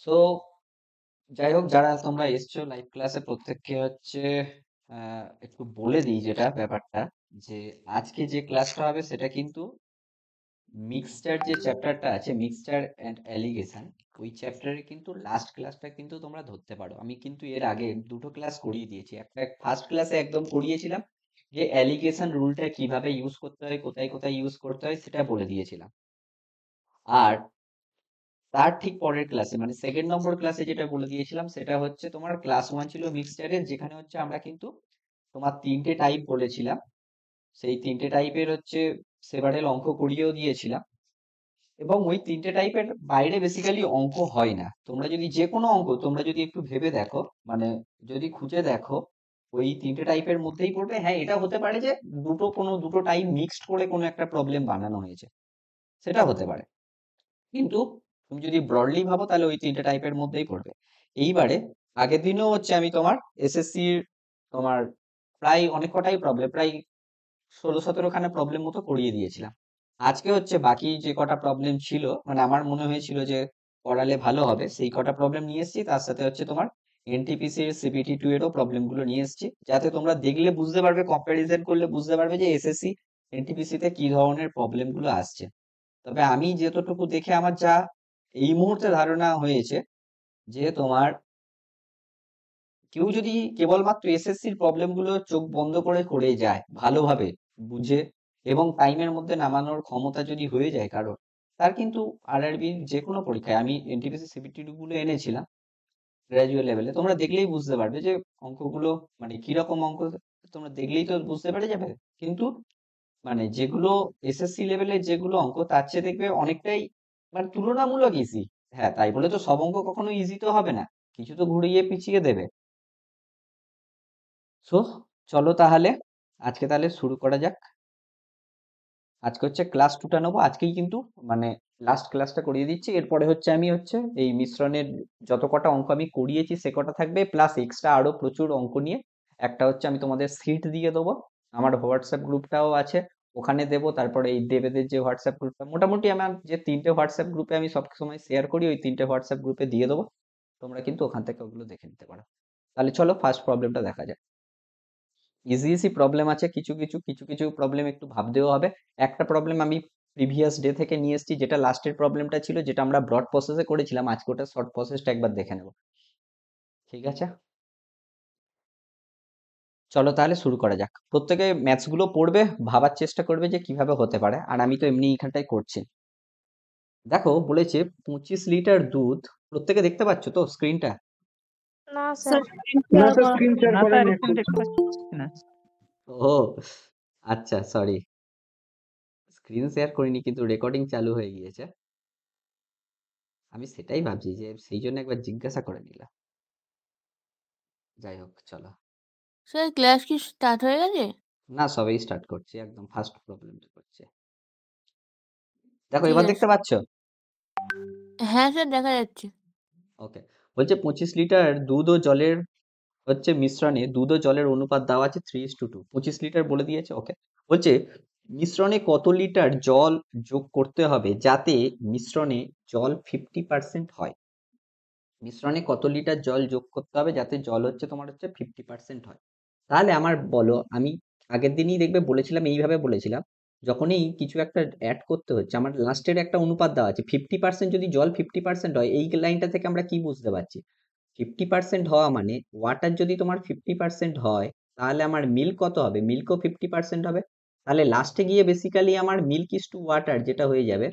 So যাই হোক, যারা তোমরা এসছো লাইভ ক্লাসে প্রত্যেককে হচ্ছে একটু বলে দিই যেটা ব্যাপারটা, যে আজকে যে ক্লাসটা হবে সেটা কিন্তু মিক্সচার যে চ্যাপ্টারটা আছে, মিক্সচার অ্যান্ড অ্যালিগেশন, ওই চ্যাপ্টারের কিন্তু লাস্ট ক্লাসটা কিন্তু তোমরা ধরতে পারো। আমি কিন্তু এর আগে দুটো ক্লাস করিয়ে দিয়েছি। একটা ফার্স্ট ক্লাসে একদম করিয়েছিলাম যে অ্যালিগেশন রুলটা কিভাবে ইউজ করতে হয়, কোথায় কোথায় ইউজ করতে হয় সেটা বলে দিয়েছিলাম। আর তার ঠিক পরের ক্লাসে মানে সেকেন্ড নম্বর ক্লাসে যেটা বলে দিয়েছিলাম সেটা হচ্ছে তোমার ক্লাস ওয়ান ছিল মিক্সচারের, যেখানে হচ্ছে আমরা কিন্তু তোমার তিনটে টাইপ বলেছিলাম। সেই তিনটে টাইপের হচ্ছে সেভারেল অঙ্ক করিয়েও দিয়েছিলাম। এবং ওই তিনটে টাইপের বাইরে বেসিক্যালি অঙ্ক হয় না। তোমরা যদি যে কোনো অঙ্ক তোমরা যদি একটু ভেবে দেখো, মানে যদি খুঁজে দেখো, ওই তিনটে টাইপের মধ্যেই পড়বে। হ্যাঁ, এটা হতে পারে যে দুটো টাইপ মিক্সড করে কোনো একটা প্রবলেম বানানো হয়েছে, সেটা হতে পারে। কিন্তু তুমি যদি ব্রডলি ভাবো তাহলে ওই তিনটে টাইপের মধ্যেই পড়বে। এইবারে আগের দিনও হচ্ছে আমি তোমার এসএসসির তোমার প্রায় অনেক কটাই প্রবলেম, প্রায় 16-17খানা প্রবলেম মতো করিয়ে দিয়েছিলাম। আজকে হচ্ছে বাকি যে কটা প্রবলেম ছিল, মানে আমার মনে হয়েছিল যে করালে ভালো হবে, সেই কটা প্রবলেম নিয়ে এসেছি। তার সাথে হচ্ছে তোমার এনটিপিসির সিপিটি 2 এরও প্রবলেম গুলো নিয়ে এসেছি, যাতে তোমরা দেখলে বুঝতে পারবে, কম্প্যারিজন করলে বুঝতে পারবে যে এসএসসি এনটিপিসি তে কি ধরনের প্রবলেম গুলো আসছে। তবে আমি যতটুকু দেখে আমার যা এই মুহূর্তে ধারণা হয়েছে, যে তোমার কেউ যদি কেবলমাত্র এসএসসির প্রবলেম গুলো চোখ বন্ধ করে করে যায় ভালোভাবে বুঝে, এবং টাইমের মধ্যে নামানোর ক্ষমতা যদি হয়ে যায় কারোর, তার কিন্তু আরআরবির যে কোনো পরীক্ষায়, আমি এনটিপিসি সিবিটি গুলো এনেছিলাম গ্রাজুয়েট লেভেলে, তোমরা দেখলেই বুঝতে পারবে যে অঙ্কগুলো মানে কিরকম অঙ্ক, তোমরা দেখলেই তো বুঝতে পেরে যাবে। কিন্তু মানে যেগুলো এসএসসি লেভেলের যেগুলো অঙ্ক, তার চেয়ে দেখবে অনেকটাই মানে তুলনামূলক ইজি। হ্যাঁ, তাই বলে তো সব অঙ্ক কখনো ইজি তো হবে না, কিছু তো ঘুরিয়ে পিছিয়ে দেবে। সো চলো তাহলে আজকে তাহলে শুরু করা যাক। আজকে হচ্ছে ক্লাস টুটা নেবো আজকেই, কিন্তু মানে লাস্ট ক্লাসটা করিয়ে দিচ্ছি। এরপরে হচ্ছে আমি হচ্ছে এই মিশ্রণের যত কটা অঙ্ক আমি করিয়েছি সে কটা থাকবে, প্লাস এক্সট্রা আরো প্রচুর অঙ্ক নিয়ে একটা হচ্ছে আমি তোমাদের সিট দিয়ে দেবো। আমার হোয়াটসঅ্যাপ গ্রুপটাও আছে, ওখানে দেবো। তারপরে এই দেবেদের যে হোয়াটসঅ্যাপ গ্রুপটা, মোটামুটি আমার যে তিনটে হোয়াটসঅ্যাপ গ্রুপে আমি সব সময় শেয়ার করি, ওই তিনটে হোয়াটসঅ্যাপ গ্রুপে দিয়ে দেবো। তোমরা কিন্তু ওখান থেকে ওগুলো দেখে নিতে পারো। তাহলে চলো ফার্স্ট প্রবলেমটা দেখা যাক। ইজি ইজি প্রবলেম আছে, কিছু কিছু কিছু কিছু প্রবলেম একটু ভাবতেও হবে। একটা প্রবলেম আমি প্রিভিয়াস ডে থেকে নিয়ে এসেছি, যেটা লাস্টের প্রবলেমটা ছিল, যেটা আমরা ব্রড প্রসেসে করেছিলাম। আজকে ওটা শর্ট প্রসেসটা একবার দেখে নেব, ঠিক আছে? চলো তাহলে শুরু করা যাক। প্রত্যেকে ম্যাথস গুলো পড়বে, ভাবার চেষ্টা করবে যে কিভাবে হতে পারে। আর আমি তো এমনি এখানটাই করছি। দেখো বলেছে 25 লিটার দুধ, প্রত্যেকে দেখতে পাচ্ছ তো স্ক্রিনটা? না স্যার স্যার। স্ক্রিন না শেয়ার স্যার, করা স্ক্রিন শেয়ার না স্যার করেনি এখন এখন। দেখতে পাচ্ছি না। ও আচ্ছা, সরি, স্ক্রিন শেয়ার করিনি কিন্তু রেকর্ডিং চালু হয়ে গিয়েছে। আমি সেটাই ভাবছি, যে সেই জন্য একবার জিজ্ঞাসা করে নিলাম। যাই হোক চলো। স্যার ক্লাস কি স্টার্ট হয়ে গেছে? না, সবেই স্টার্ট করছি, একদম ফার্স্ট প্রবলেমটা করছে। দেখো ঠিক এবার আছে। দেখতে পাচ্ছ? হ্যাঁ স্যার দেখা যাচ্ছে। ওকে। বলছে 25 লিটার দুধ ও জলের হচ্ছে মিশ্রণে, দুধ ও জলের অনুপাত দেওয়া আছে 3:2। 25 লিটার বলে দিয়েছে, ওকে। বলছে মিশ্রণে কত লিটার জল যোগ করতে হবে যাতে মিশ্রণে জল 50% হয়। মিশ্রণে কত লিটার জল যোগ করতে হবে যাতে জল হচ্ছে তোমার হচ্ছে 50% হয়। তাহলে আমার বলো, আমি আগের দিনই দেখবে বলেছিলাম, এইভাবে বলেছিলাম, যখনই কিছু একটা অ্যাড করতে হচ্ছে আমার লাস্টের একটা অনুপাত দেওয়া আছে 50%। যদি জল 50% হয়, এই লাইনটা থেকে আমরা কি বুঝতে পারছি? 50% হওয়া মানে ওয়াটার যদি তোমার 50% হয়, তাহলে আমার মিল্ক কত হবে? মিল্কও 50% হবে। তাহলে লাস্টে গিয়ে বেসিক্যালি আমার মিল্ক ইস টু ওয়াটার যেটা হয়ে যাবে,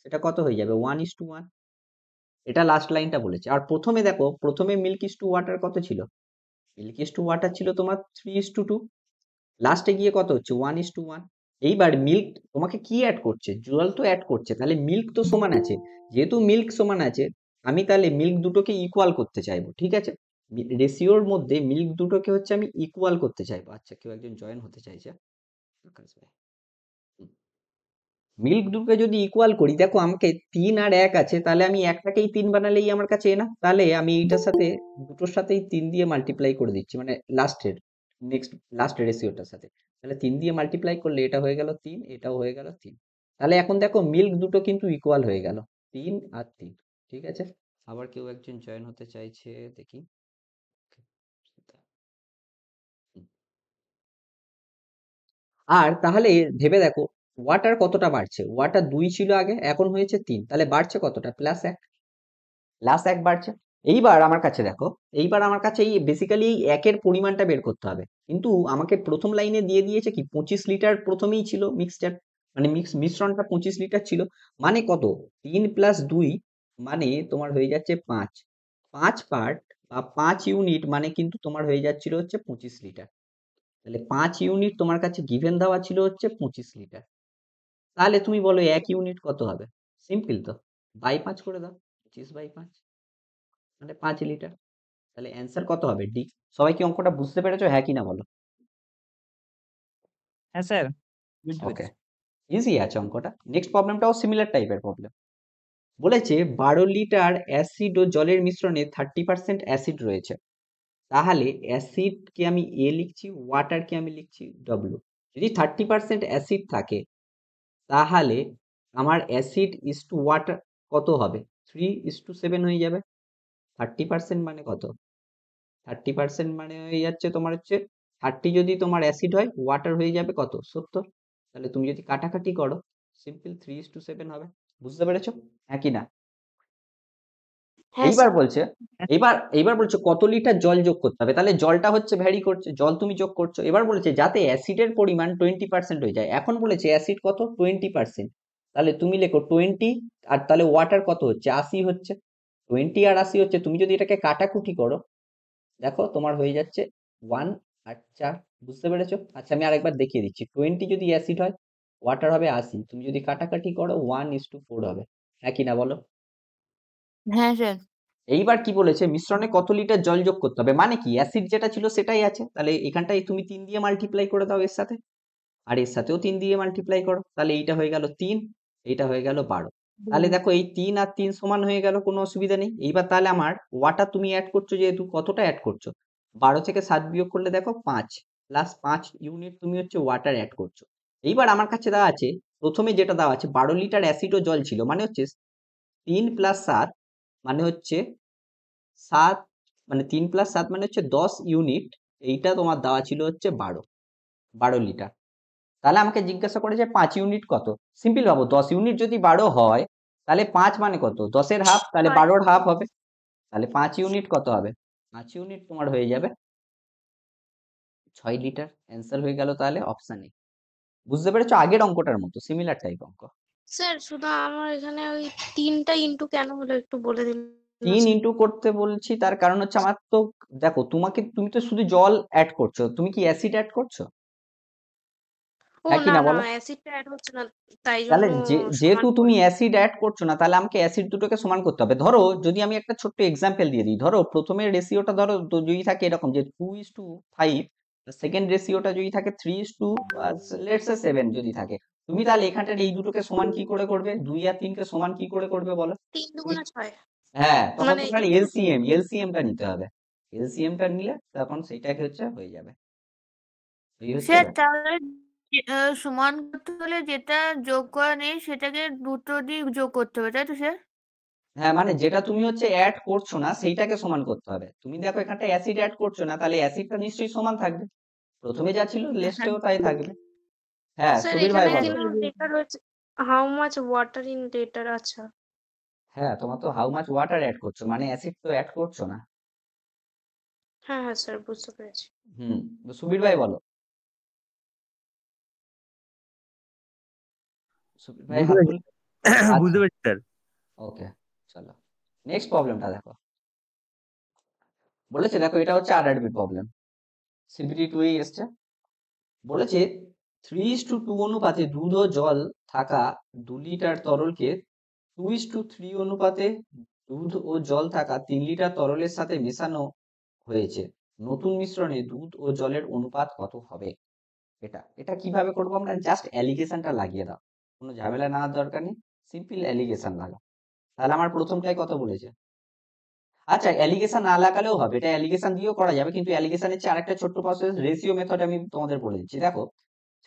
সেটা কত হয়ে যাবে? 1:1। এটা লাস্ট লাইনটা বলেছে। আর প্রথমে দেখো, প্রথমে মিল্ক ইস টু ওয়াটার কত ছিল? মিল্ক ইস টু ওয়াটার ছিল তোমার 3:2। লাস্টে গিয়ে কত হচ্ছে? 1:1। এইবার মিল্ক তোমাকে কি অ্যাড করছে? জল তো অ্যাড করছে, তাহলে মিল্ক তো সমান আছে। যেহেতু মিল্ক সমান আছে, আমি তাহলে মিল্ক দুটোকে ইকুয়াল করতে চাইবো, ঠিক আছে? রেশিওর মধ্যে মিল্ক দুটোকে হচ্ছে আমি ইকুয়াল করতে চাইবো। আচ্ছা, কেউ একজন জয়েন হতে চাইছে, আকাশ ভাই। মিল্ক দুটোকে যদি ইকুয়াল করি, দেখো আমাকে 3 আর 1 আছে, তাহলে আমি একটাকেই 3 বানালেই আমার কাছে না। তাহলে আমি এইটার সাথে দুটোর সাথেই 3 দিয়ে মাল্টিপ্লাই করে দিচ্ছি, মানে লাস্ট রেশিওটার সাথে। তাহলে 3 দিয়ে মাল্টিপ্লাই করলে এটা হয়ে গেল 3, এটাও হয়ে গেল 3। তাহলে এখন দেখো মিল্ক দুটো কিন্তু ইকুয়াল হয়ে গেল, 3 আর 3, ঠিক আছে? আবার কেউ একজন জয়েন হতে চাইছে, দেখি। আর তাহলে ভেবে দেখো, ওয়াটার কতটা বাড়ছে? ওয়াটার 2 ছিল আগে, এখন হয়েছে 3, তাহলে বাড়ছে কতটা? +1, +1 বাড়ছে। এইবার আমার কাছে দেখো, এইবার আমার কাছে এই বেসিক্যালি এই একের পরিমাণটা বের করতে হবে, কিন্তু আমাকে প্রথম লাইনে দিয়ে দিয়েছে কি 25 লিটার প্রথমেই ছিল মিক্সচার, মানে মিশ্রণটা 25 লিটার ছিল, মানে কত? 3 + 2 মানে তোমার হয়ে যাচ্ছে 5, 5 পার্ট বা 5 ইউনিট মানে কিন্তু তোমার হয়ে যাচ্ছিল হচ্ছে 25 লিটার। তাহলে 5 ইউনিট তোমার কাছে গিভেন দেওয়া ছিল হচ্ছে 25 লিটার। তাহলে তুমি বলো 1 ইউনিট কত হবে? সিম্পল তো, বাই 5 করে দাও, 25/5 মানে 5 লিটার। তাহলে অ্যান্সার কত হবে? ডি। সবাই কি অঙ্কটা বুঝতে পেরেছো? হ্যাঁ কি না বলো? হ্যাঁ স্যার, বুঝতে ওকে, পেরেছি। ইজি আছে অঙ্কটা। নেক্সট প্রবলেমটাও সিমিলার টাইপের প্রবলেম। বলেছে 12 লিটার অ্যাসিড ও জলের মিশ্রণে 30% অ্যাসিড রয়েছে। তাহলে অ্যাসিডকে আমি এ লিখছি, ওয়াটারকে আমি লিখছি ডব্লিউ। যদি 30% অ্যাসিড থাকে, তাহলে আমার অ্যাসিড ইস টু ওয়াটার কত হবে? 3:7 হয়ে যাবে। 30% মানে কত? 30% মানে হয়ে যাচ্ছে তোমার হচ্ছে 30 যদি তোমার অ্যাসিড হয়, ওয়াটার হয়ে যাবে কত? 70। তাহলে তুমি যদি কাটাকাটি করো, সিম্পল 3:7 হবে। বুঝতে পেরেছো? হ্যাঁ কি না? হ্যাঁ এইবার স্যার। বলছে, এইবার বলছে কত লিটার জল যোগ করতে হবে। তাহলে জলটা হচ্ছে ভ্যারি করছে, জল তুমি যোগ করছো। এবার বলেছে যাতে অ্যাসিডের পরিমাণ 20% হয়ে যায়। এখন বলেছে অ্যাসিড কত? 20%। তাহলে তুমি লেখো 20, আর তাহলে ওয়াটার কত হচ্ছে? 80 হচ্ছে। 20 আর 80 হচ্ছে, তুমি যদি এটাকে কাটাকুটি করো, দেখো তোমার হয়ে যাচ্ছে 1 আর 4। বুঝতে পেরেছো? আচ্ছা আমি আরেকবার দেখিয়ে দিচ্ছি। 20 যদি অ্যাসিড হয়, ওয়াটার হবে 80, তুমি যদি কাটাকাটি করো 1:4 হবে। হ্যাঁ কি না বলো? হ্যাঁ স্যার। এইবার কি বলেছে? মিশ্রণে কত লিটার জল যোগ করতে হবে, মানে কি অ্যাসিড যেটা ছিল সেটাই আছে, তাহলে এখানটায় তুমি 3 দিয়ে মাল্টিপ্লাই করে দাও এর সাথে, আর এর সাথেও 3 দিয়ে মাল্টিপ্লাই করো, তাহলে এইটা হয়ে গেল 3, এইটা হয়ে গেল 12। তাহলে দেখো এই 3 আর 3 সমান হয়ে গেল, কোনো অসুবিধা নেই। এইবার তাহলে আমার ওয়াটার তুমি অ্যাড করছো, যেহেতু কতটা অ্যাড করছো? 12 থেকে 7 বিয়োগ করলে দেখো 5, প্লাস 5 ইউনিট তুমি হচ্ছে ওয়াটার অ্যাড করছো। এইবার আমার কাছে দেওয়া আছে, প্রথমে যেটা দেওয়া আছে 12 লিটার অ্যাসিড ও জল ছিল, মানে হচ্ছে 3 + 7 মানে হচ্ছে 7, মানে 3 + 7 মানে হচ্ছে 10 ইউনিট। এইটা তোমার দেওয়া ছিল হচ্ছে 12 লিটার। তাহলে আমাকে জিজ্ঞাসা করেছে 5 ইউনিট কত? সিম্পল ভাবো, 10 ইউনিট যদি 12 হয়, তাহলে 5 মানে কত? 10 এর হাফ, তাহলে 12 এর হাফ হবে। তাহলে 5 ইউনিট কত হবে? 5 ইউনিট তোমার হয়ে যাবে 6 লিটার। অ্যান্সার হয়ে গেল তাহলে অপশন এ। বুঝতে পেরেছো? আগের অঙ্কটার মতো সিমিলার টাইপ অঙ্ক। স্যার শুধু আমার এখানে ওই 3টা ইনটু কেন হলো একটু বলে দিন না 3 স্যার। ইনটু করতে বলছি, তার কারণ হচ্ছে আমার তো, দেখো তুমি তো শুধু জল অ্যাড করছো, তুমি কি অ্যাসিড অ্যাড করছো? ও হ্যাঁ কি না, না না বলো? অ্যাসিডটা এড হচ্ছে না, তাই তাহলে জন্য যেহেতু সমান তুমি করে অ্যাসিড অ্যাড করছো না, তাহলে আমাকে অ্যাসিড দুটোকে সমান করতে হবে। ধরো যদি আমি একটা ছোট্ট এক্সাম্পল দিয়ে দিই, ধরো প্রথমের রেশিওটা ধরো যদি থাকে এরকম যে 2:5, সেকেন্ড রেশিওটা যদি থাকে 3:7 যদি থাকে, তুমি তাহলে এখানটার এই দুটোকে সমান কি করে করবে? 2 আর 3 কে সমান কি করে করবে বলো? 3 তুমি, দুগুণে 6 হ্যাঁ, তখন মানে তোমার একটু এলসিএমটা নিতে হবে। এলসিএমটা নিলে তখন সেইটাকে হচ্ছে হয়ে যাবে। এই হচ্ছে স্যার ব্যাপার। তাহলে সমান করতে হলে যেটা যোগ করা নেই সেটাকে দুটো দিয়ে যোগ করতে হবে, তাই তো স্যার? হ্যাঁ, মানে যেটা তুমি হচ্ছে অ্যাড করছো না সেইটাকে সমান করতে হবে। তুমি দেখো এখানটা অ্যাসিড অ্যাড করছো না, তাহলে অ্যাসিডটা নিশ্চয়ই সমান থাকবে। প্রথমে যা ছিল হ্যাঁ লেস্টেও তাই থাকবে। হ্যাঁ, স্যার, সুবীর ভাই এখানে বলো। কিন্তু লেখা রয়েছে how much water in litre. আচ্ছা। হ্যাঁ, তোমার তো হাউ মাচ ওয়াটার অ্যাড করছো, মানে অ্যাসিড তো অ্যাড করছো না। হ্যাঁ হ্যাঁ স্যার, বুঝতে পেরেছি। হুম, তো সুবীর ভাই বলো। সুবীর ভাই বুঝতে হাত পেরেছি। তুল। আচ্ছা, বুঝতে পেরেছি স্যার। ওকে, চলো নেক্সট প্রবলেমটা দেখো। বলেছে দেখো এটা হচ্ছে আরআরবি প্রবলেম, সিবিটি 2 এই এসছে। বলেছে 3:2 অনুপাতে দুধ ও জল থাকা 2 লিটার তরলকে 2:3 অনুপাতে দুধ ও জল থাকা 3 লিটার তরলের সাথে মেশানো হয়েছে। নতুন মিশ্রণে দুধ ও জলের অনুপাত কত হবে? এটা কিভাবে করবো আমরা? জাস্ট অ্যালিগেশনটা লাগিয়ে দাও, কোনো ঝামেলা নেওয়ার দরকার নেই, সিম্পল অ্যালিগেশন লাগাও। তাহলে আমার প্রথমটাই কত বলেছে? আচ্ছা, অ্যালিগেশন না লাগালেও হবে, এটা অ্যালিগেশন দিয়েও করা যাবে, কিন্তু অ্যালিগেশনের চেয়ে আরেকটা ছোট্ট প্রসেস, রেশিও মেথড আমি তোমাদের বলে দিচ্ছি। দেখো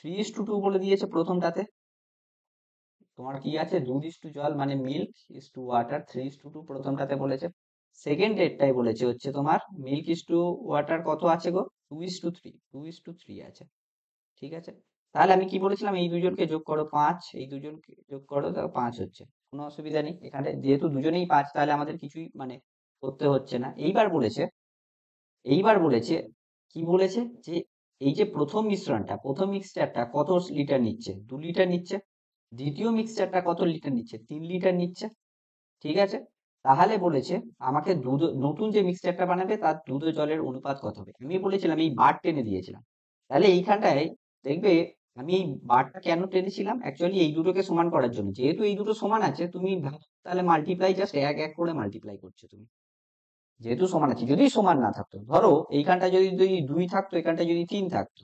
3:2 বলে দিয়েছে প্রথমটাতে, তোমার কি আছে, দুধ ইস্টু জল মানে মিল্ক ইস্টু ওয়াটার 3:2 প্রথমটাতে বলেছে। সেকেন্ড ডেটটাই বলেছে হচ্ছে তোমার মিল্ক ইস্টু ওয়াটার কত আছে গো, 2:3 আছে। ঠিক আছে, তাহলে আমি কি বলেছিলাম, এই দুজনকে যোগ করো 5, এই দুজনকে যোগ করো, তাও 5 হচ্ছে, কোনো অসুবিধা নেই এখানে, যেহেতু দুজনেই 5 তাহলে আমাদের কিছুই মানে করতে হচ্ছে না। এইবার বলেছে কি বলেছে যে এই যে প্রথম মিক্সচারটা কত লিটার নিচ্ছে, 2 লিটার নিচ্ছে। দ্বিতীয় মিক্সচারটা কত লিটার নিচ্ছে, 3 লিটার নিচ্ছে। ঠিক আছে, তাহলে বলেছে আমাকে নতুন যে মিক্সচারটা বানাবে তার দুধ ও জলের অনুপাত কত হবে। আমি বলেছিলাম এই বার টেনে দিয়েছিলাম, তাহলে এইখানটায় দেখবে আমি এই বারটা কেন টেনেছিলাম, অ্যাকচুয়ালি এই দুটোকে সমান করার জন্য। যেহেতু এই দুটো সমান আছে, তুমি তাহলে মাল্টিপ্লাই জাস্ট এক এক করে মাল্টিপ্লাই করছো তুমি, যেহেতু সমান আছে। যদি সমান না থাকতো, ধরো এইখানটা যদি 2 থাকতো, এখানটা যদি 3 থাকতো,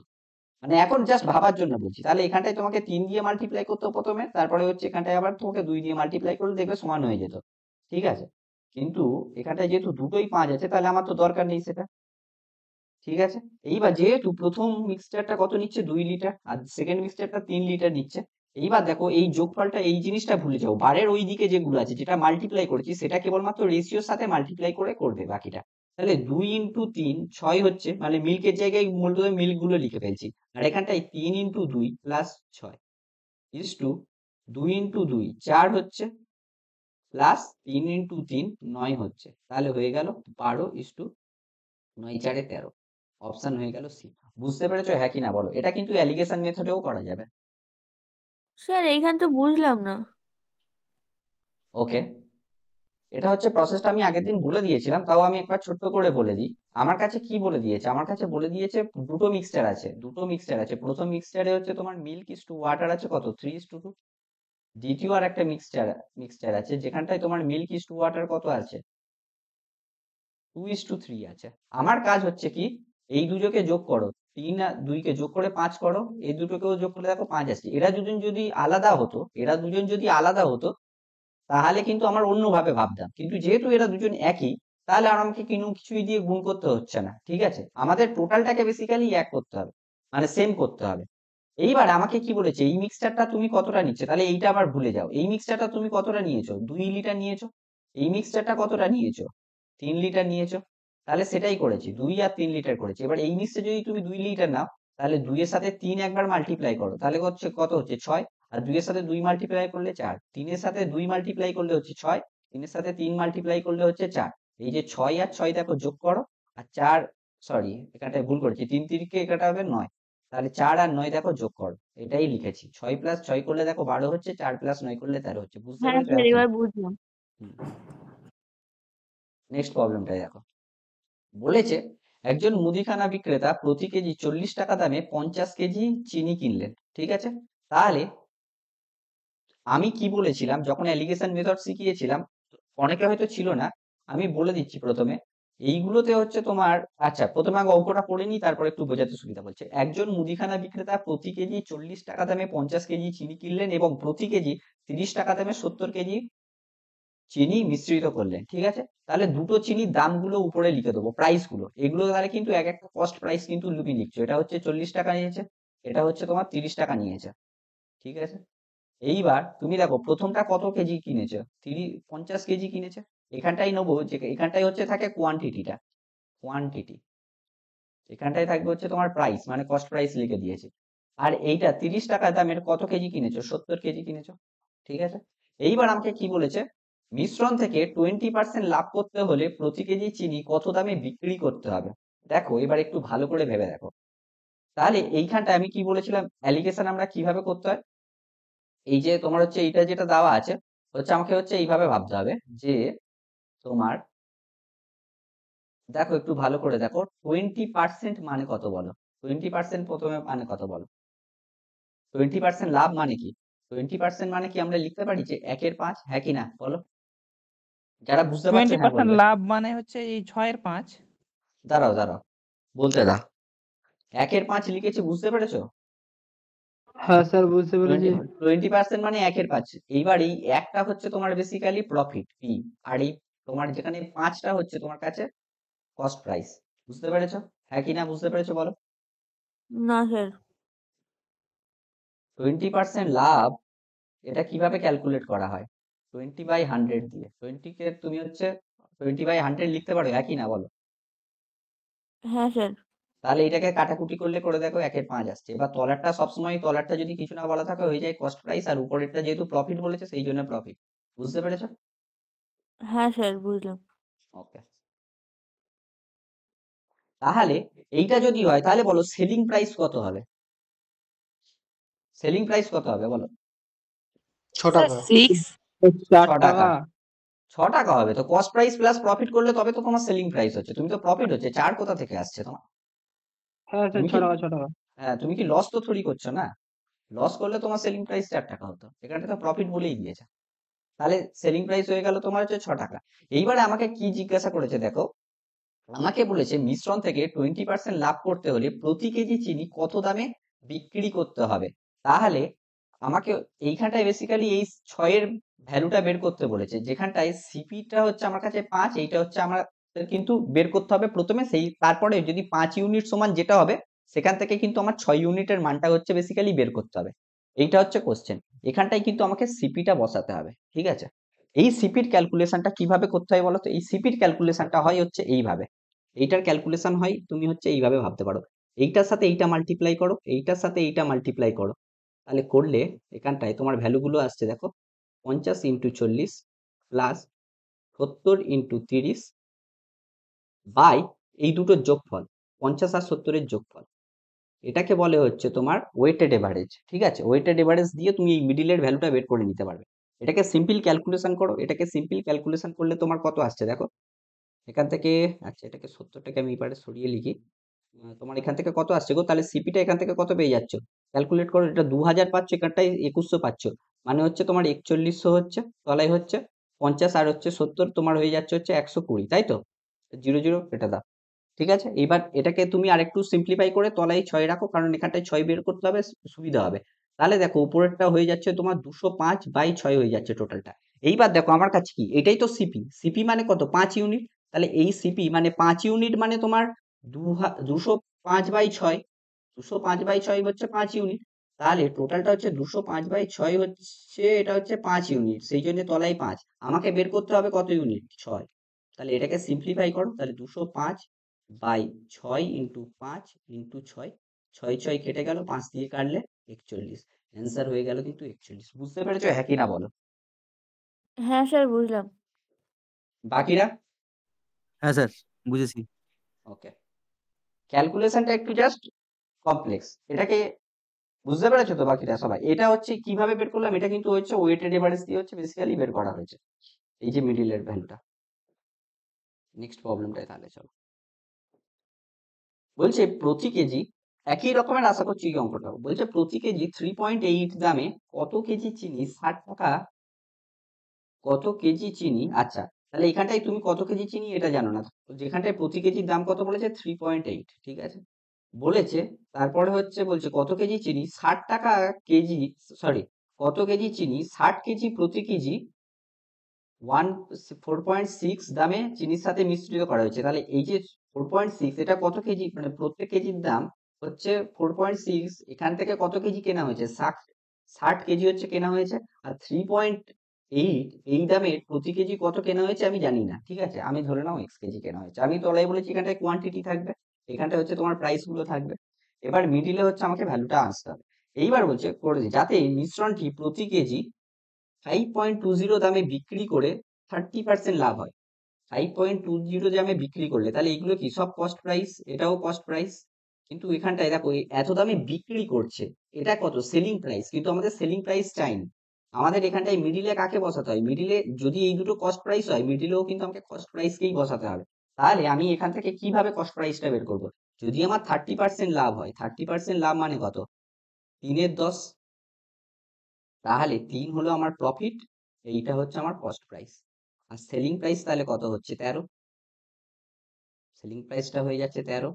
মানে এখন জাস্ট ভাবার জন্য বলছি, তাহলে এখানটায় তোমাকে 3 দিয়ে মাল্টিপ্লাই করতে হতো প্রথমে, তারপরে হচ্ছে এখানটায় আবার তোমাকে 2 দিয়ে মাল্টিপ্লাই করলে দেখবে সমান হয়ে যেত। ঠিক আছে, কিন্তু এখানটায় যেহেতু দুটোই 5 আছে, তাহলে আমার তো দরকার নেই সেটা। ঠিক আছে, এইবার যেহেতু প্রথম মিক্সচারটা কত নিচ্ছে, 2 লিটার, আর সেকেন্ড মিক্সচারটা 3 লিটার নিচ্ছে। এইবার দেখো এই যোগফলটা, এই জিনিসটা ভুলে যাও, বারের ওই দিকে যেগুলো আছে যেটা মাল্টিপ্লাই করেছি সেটা কেবলমাত্র রেশিওর সাথে মাল্টিপ্লাই করে করবে বাকিটা। তাহলে 2 ইন্টু 3 6 হচ্ছে, মানে মিল্কের জায়গায় মূলত মিল্ক গুলো লিখে ফেলছি। আর এখানটায় 3 into 2 plus 6 is to 2 into 2 4 হচ্ছে, প্লাস 3 ইন্টু 3 9 হচ্ছে। তাহলে হয়ে গেল 12 ইস টু 9 4 13। অপশন হয়ে গেল সি। বুঝতে পেরেছো হ্যাঁ কি না বলো? এটা কিন্তু অ্যালিগেশন মেথডেও করা যাবে। স্যার এইখান তো বুঝলাম না। ওকে, এটা হচ্ছে প্রসেসটা আমি আগের দিন বলে দিয়েছিলাম, তাও আমি একবার ছোট্ট করে বলে দিই। আমার কাছে কি বলে দিয়েছে, আমার কাছে বলে দিয়েছে দুটো মিক্সচার আছে। প্রথম মিক্সচারে হচ্ছে তোমার মিল্ক ইস টু ওয়াটার আছে কত, 3:2। দ্বিতীয় আর একটা মিক্সচার আছে যেখানটায় তোমার মিল্ক ইস টু ওয়াটার কত আছে, 2:3 আছে। আমার কাজ হচ্ছে কি, এই দুটোকে যোগ করো, 3 আর 2 কে যোগ করে 5 করো, এই দুটোকেও যোগ করে দেখো 5 আসছে। এরা দুজন যদি আলাদা হতো তাহলে কিন্তু আমার অন্যভাবে ভাবতাম, কিন্তু যেহেতু এরা দুজন একই, তাহলে আর আমাকে কিছুই দিয়ে গুণ করতে হচ্ছে না। ঠিক আছে, আমাদের টোটালটাকে বেসিক্যালি এক করতে হবে, মানে সেম করতে হবে। এইবার আমাকে কি বলেছে, এই মিক্সচারটা তুমি কতটা নিচ্ছে, তাহলে এইটা আবার ভুলে যাও। এই মিক্সচারটা তুমি কতটা নিয়েছো, 2 লিটার নিয়েছো। এই মিক্সচারটা কতটা নিয়েছো, 3 লিটার নিয়েছো। তাহলে সেটাই করেছি, 2 আর 3 লিটার করেছি। এবার এই মিক্সচার যদি তুমি 2 লিটার নাও, তাহলে 2 এর সাথে 3 একবার মাল্টিপ্লাই করো, তাহলে হচ্ছে কত হচ্ছে 6। আর 2 এর সাথে 2 মাল্টিপ্লাই করলে 4, 3 এর সাথে 2 মাল্টিপ্লাই করলে হচ্ছে 6, 3 এর সাথে 3 মাল্টিপ্লাই করলে হচ্ছে 4। এই যে 6 আর 6 দেখো যোগ করো, আর 4, সরি এখানটায় ভুল করেছি, 3 3 কে এটা হবে 9। তাহলে 4 আর 9 দেখো যোগ করো, এটাই লিখেছি। 6 প্লাস 6 করলে দেখো 12 হচ্ছে, 4 প্লাস 9 করলে 13 হচ্ছে। বুঝতে হ্যাঁ পেরেছো স্যার, এখন? এবার বুঝলাম। নেক্সট প্রবলেমটা দেখো, বলেছে একজন মুদিখানা বিক্রেতা প্রতি কেজি 40 টাকা দামে 50 কেজি চিনি কিনলেন। ঠিক আছে, তাহলে আমি কি বলেছিলাম যখন অ্যালিগেশন মেথড শিখিয়েছিলাম, অনেকে হয়তো ছিল না, আমি বলে দিচ্ছি প্রথমে। এইগুলোতে হচ্ছে তোমার, আচ্ছা প্রথমে আগে অঙ্কটা পড়ে নিই, তারপর একটু বোঝাতে সুবিধা। বলছে একজন মুদিখানা বিক্রেতা প্রতি কেজি 40 টাকা দামে 50 কেজি চিনি কিনলেন এবং প্রতি কেজি 30 টাকা দামে 70 কেজি চিনি মিশ্রিত করলেন। ঠিক আছে, তাহলে দুটো চিনির দামগুলো উপরে লিখে দেবো, প্রাইস গুলো, এগুলো তাহলে কিন্তু এক একটা কস্ট প্রাইস কিন্তু তুমি লিখছো। এটা হচ্ছে 40 টাকা নিয়েছে, এটা হচ্ছে তোমার 30 টাকা নিয়েছে। ঠিক আছে, এইবার তুমি দেখো প্রথমটা কত কেজি কিনেছে, 50 কেজি কিনেছে। এখানটাই নেবো যে এখানটাই হচ্ছে থাকে কোয়ান্টিটি, এখানটায় থাকবে হচ্ছে তোমার প্রাইস, মানে কস্ট প্রাইস লিখে দিয়েছি। আর এইটা 30 টাকা দামের কত কেজি কিনেছো, 70 কেজি কিনেছো। ঠিক আছে, এইবার আমাকে কি বলেছে, মিশ্রণ থেকে 20% লাভ করতে হলে প্রতি কেজি চিনি কত দামে বিক্রি করতে হবে। দেখো এবার একটু ভালো করে ভেবে দেখো, তাহলে এইখানটা আমি কি বলেছিলাম, অ্যালিগেশন আমরা কিভাবে করতে হয়। এই যে তোমার হচ্ছে এইটা যেটা দেওয়া আছে, হচ্ছে আমাকে হচ্ছে এইভাবে ভাবতে হবে যে তোমার, দেখো একটু ভালো করে দেখো, 20% মানে কত বলো, 20% প্রথমে মানে কত বলো, 20% লাভ মানে কি, 20% মানে কি আমরা লিখতে পারি যে 1/5, হ্যাঁ কি না বলো? যারা বুঝতে পারছো হ্যাঁ 20% বলবে। লাভ মানে হচ্ছে এই 6/5। দাঁড়াও বলতে দাও। 1/5 লিখেছি, বুঝতে পেরেছো? হ্যাঁ স্যার, বুঝতে পেরেছি। 20% মানে 1/5। এইবার এই একটা হচ্ছে তোমার বেসিক্যালি প্রফিট পি, আর এই তোমার যেখানে 5টা হচ্ছে তোমার কাছে কস্ট প্রাইস। বুঝতে পেরেছো হ্যাঁ কি না, বুঝতে পেরেছো বলো? না স্যার। 20% লাভ এটা কিভাবে ক্যালকুলেট করা হয়? 20/100 দিয়ে 20 কে তুমি হচ্ছে 20/100 লিখতে পারো, একই না বলো? হ্যাঁ স্যার। তাহলে এটাকে কাটাকুটি করলে করে দেখো 1/5 আসছে। এবার তলারটা সবসময়, তলারটা যদি কিছু না বলা থাকে হয়ে যায় কস্ট প্রাইস, আর উপরেরটা যেহেতু প্রফিট বলেছে সেই জন্য প্রফিট। বুঝতে পেরেছো? হ্যাঁ স্যার, বুঝলাম। ওকে, তাহলে এইটা যদি হয় তাহলে বলো সেলিং প্রাইস কত হবে? সেলিং প্রাইস কত হবে বলো? 6 টাকা। 4 6 টাকা। টাকা। 6 টাকা হবে তো কস্ট প্রাইস প্লাস প্রফিট করলে তবে তো তোমার সেলিং প্রাইস হচ্ছে। তুমি তো প্রফিট হচ্ছে, 4 কোথা থেকে আসছে তোমার? হ্যাঁ স্যার, তুমি 6 কি, টাকা 6 টাকা। হ্যাঁ তুমি কি লস তো থোড়ি করছো না? লস করলে তোমার সেলিং প্রাইস 4 টাকা হতো, এখানে তো প্রফিট বলেই দিয়েছে। তাহলে সেলিং প্রাইস হয়ে গেল তোমার হচ্ছে 6 টাকা। এইবারে আমাকে কি জিজ্ঞাসা করেছে দেখো, আমাকে বলেছে মিশ্রণ থেকে 20% লাভ করতে হলে প্রতি কেজি চিনি কত দামে বিক্রি করতে হবে। তাহলে আমাকে এইখানটায় বেসিক্যালি এই 6 এর ভ্যালুটা বের করতে বলেছে, যেখানটায় সিপিটা হচ্ছে আমার কাছে 5, এইটা হচ্ছে আমার কিন্তু বের করতে হবে প্রথমে, সেই তারপরে যদি 5 ইউনিট সমান যেটা হবে সেখান থেকে কিন্তু আমার 6 ইউনিটের মানটা হচ্ছে বেসিক্যালি বের করতে হবে। এইটা হচ্ছে কোশ্চেন। এখানটায় কিন্তু আমাকে সিপিটা বসাতে হবে, ঠিক আছে? এই সিপির ক্যালকুলেশনটা কিভাবে করতে হয় বলো তো? এই সিপির ক্যালকুলেশনটা হয় হচ্ছে এইভাবে। এইটার ক্যালকুলেশন হয় তুমি হচ্ছে এইভাবে ভাবতে পারো, এইটার সাথে এইটা মাল্টিপ্লাই করো, এইটার সাথে এইটা মাল্টিপ্লাই করো, তাহলে করলে এখানটায় তোমার ভ্যালুগুলো আসছে দেখো 50 ইন্টু 40 প্লাস 70 ইন্টু 30 বাই এই দুটোর যোগফল, 50 আর 70 এর যোগফল। এটাকে বলে হচ্ছে তোমার ওয়েটেড এভারেজ, ঠিক আছে? ওয়েটেড এভারেজ দিয়ে তুমি এই মিডিলের ভ্যালুটা বের করে নিতে পারবে। এটাকে সিম্পল ক্যালকুলেশন করো, এটাকে সিম্পল ক্যালকুলেশন করলে তোমার কত আসছে দেখো এখান থেকে। আচ্ছা, এটাকে 70টাকে আমি এবারে সরিয়ে লিখি। তোমার এখান থেকে কত আসছে গো? তাহলে সিপিটা এখান থেকে কত পেয়ে যাচ্ছ? ক্যালকুলেট করো, এটা 2000 পাচ্ছ, এখানটায় 2100 পাচ্ছ, মানে হচ্ছে তোমার 4100 হচ্ছে, তলায় হচ্ছে 50 আর হচ্ছে 70, তোমার হয়ে যাচ্ছে হচ্ছে 120, তাই তো? 00 এটা দাও, ঠিক আছে? এবার এটাকে তুমি আরেকটু সিম্পলিফাই করে তলায় 6 রাখো, কারণ এখানটায় 6 বের করতে হবে, সুবিধা হবে। তাহলে দেখো উপরেরটা হয়ে যাচ্ছে তোমার 205/6 হয়ে যাচ্ছে টোটালটা। এইবার দেখো আমার কাছে কি, এটাই তো সিপি। সিপি মানে কত? 5 ইউনিট। তাহলে এই সিপি মানে 5 ইউনিট মানে তোমার 205/6, 205/6 হচ্ছে 5 ইউনিট। তাহলে টোটালটা হচ্ছে 205/6 হচ্ছে, এটা হচ্ছে 5 ইউনিট, সেই জন্য তলায় 5। আমাকে বের করতে হবে কত ইউনিট? 6। তাহলে এটাকে সিম্পলিফাই করো, তাহলে 205/6 ইন্টু 5 ইন্টু 6, 6 6 কেটে গেল, 5 দিয়ে কাটলে 41। অ্যান্সার হয়ে গেল কিন্তু 41। বুঝতে পেরেছো? হ্যাঁ কি না বলো? হ্যাঁ স্যার, বুঝলাম। বাকিরা? হ্যাঁ স্যার, বুঝেছি। ওকে, ক্যালকুলেশনটা একটু জাস্ট কমপ্লেক্স, এটাকে বুঝতে পেরেছো তো বাকিরা সবাই? এটা হচ্ছে কিভাবে বের করলাম, এটা কিন্তু হচ্ছে ওয়েটেড এভারেজ দিয়ে হচ্ছে বেসিক্যালি বের করা হয়েছে, এই যে মিডিলের ভ্যালুটা। নেক্সট প্রবলেমটাই তাহলে চলো। বলছে প্রতি কেজি, একই রকমের আশা করছি এই অঙ্কটা। বলছে প্রতি কেজি 3.8 দামে কত কেজি চিনি 60 টাকা, কত কেজি চিনি, আচ্ছা তাহলে এখানটায় তুমি কত কেজি চিনি এটা জানো না, যেখানটায় প্রতি কেজির দাম কত বলেছে 3.8, ঠিক আছে? বলেছে তারপরে হচ্ছে বলছে কত কেজি চিনি 60 টাকা কেজি, সরি কত কেজি চিনি 60 কেজি প্রতি কেজি 4.6 দামে চিনির সাথে মিশ্রিত করা হয়েছে। তাহলে এই যে 4.6 এটা কত কেজি, মানে প্রত্যেক কেজির দাম হচ্ছে 4.6, এখান থেকে কত কেজি কেনা হয়েছে? 60 কেজি হচ্ছে কেনা হয়েছে। আর 3.8 এই দামে প্রতি কেজি কত কেনা হয়েছে আমি জানি না, ঠিক আছে? আমি ধরে নাও x কেজি কেনা হয়েছে। আমি তলায় বলেছি এখানটায় কোয়ান্টিটি থাকবে, এখানটায় হচ্ছে তোমার প্রাইস গুলো থাকবে। এবার মিডিলে হচ্ছে আমাকে ভ্যালুটা আসতে হবে। এইবার বলছে করে যাতে মিশ্রণটি প্রতি কেজি 5.20 দামে বিক্রি করে 30% লাভ হয়। 5.20 দামে বিক্রি করলে তাহলে এগুলো কি সব কস্ট প্রাইস, এটাও কস্ট প্রাইস। কিন্তু এখানটায় দেখো এত দামে বিক্রি করছে, এটা কত? Selling price. কিন্তু আমাদের সেলিং প্রাইস চাইনি, আমাদের এখানটায় মিডিলে কাকে বসাতে হয়? মিডিলে যদি এই দুটো কস্ট প্রাইস হয়, মিডিলেও কিন্তু আমাকে কস্ট প্রাইসকেই বসাতে হবে। তাহলে আমি এখান থেকে কিভাবে কস্ট প্রাইসটা বের করবো? যদি আমার 30% লাভ হয়, 30% লাভ মানে কত? 3/10, তাহলে 3 হলো আমার প্রফিট, এইটা হচ্ছে আমার কস্ট প্রাইস। আর সেলিং প্রাইস তাহলে কত হচ্ছে? 13। সেলিং প্রাইসটা হয়ে যাচ্ছে 13,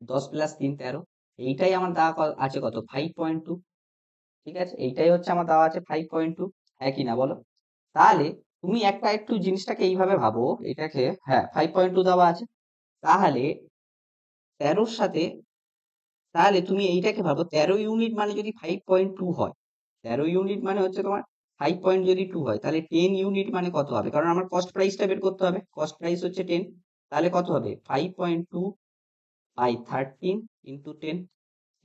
10 প্লাস 3 13। এইটাই আমার দেওয়া আছে কত? 5.2, ঠিক আছে? এইটাই হচ্ছে আমার দেওয়া আছে 5.2, হ্যাঁ কি না বলো? তাহলে তুমি একটা একটু জিনিসটাকে এইভাবে ভাবো, এটাকে, হ্যাঁ 5.2 দেওয়া আছে, তাহলে 13 সাথে, তাহলে তুমি এইটাকে ভাবো 13 ইউনিট মানে যদি 5.2 হয়, 13 ইউনিট মানে হচ্ছে তোমার 5 যদি 2 হয় তাহলে 10 ইউনিট মানে কত হবে, কারণ আমার কস্ট প্রাইসটা বের করতে হবে, কস্ট প্রাইস হচ্ছে 10, তাহলে কত হবে 5.2 বাই 13 ইন্টু 10,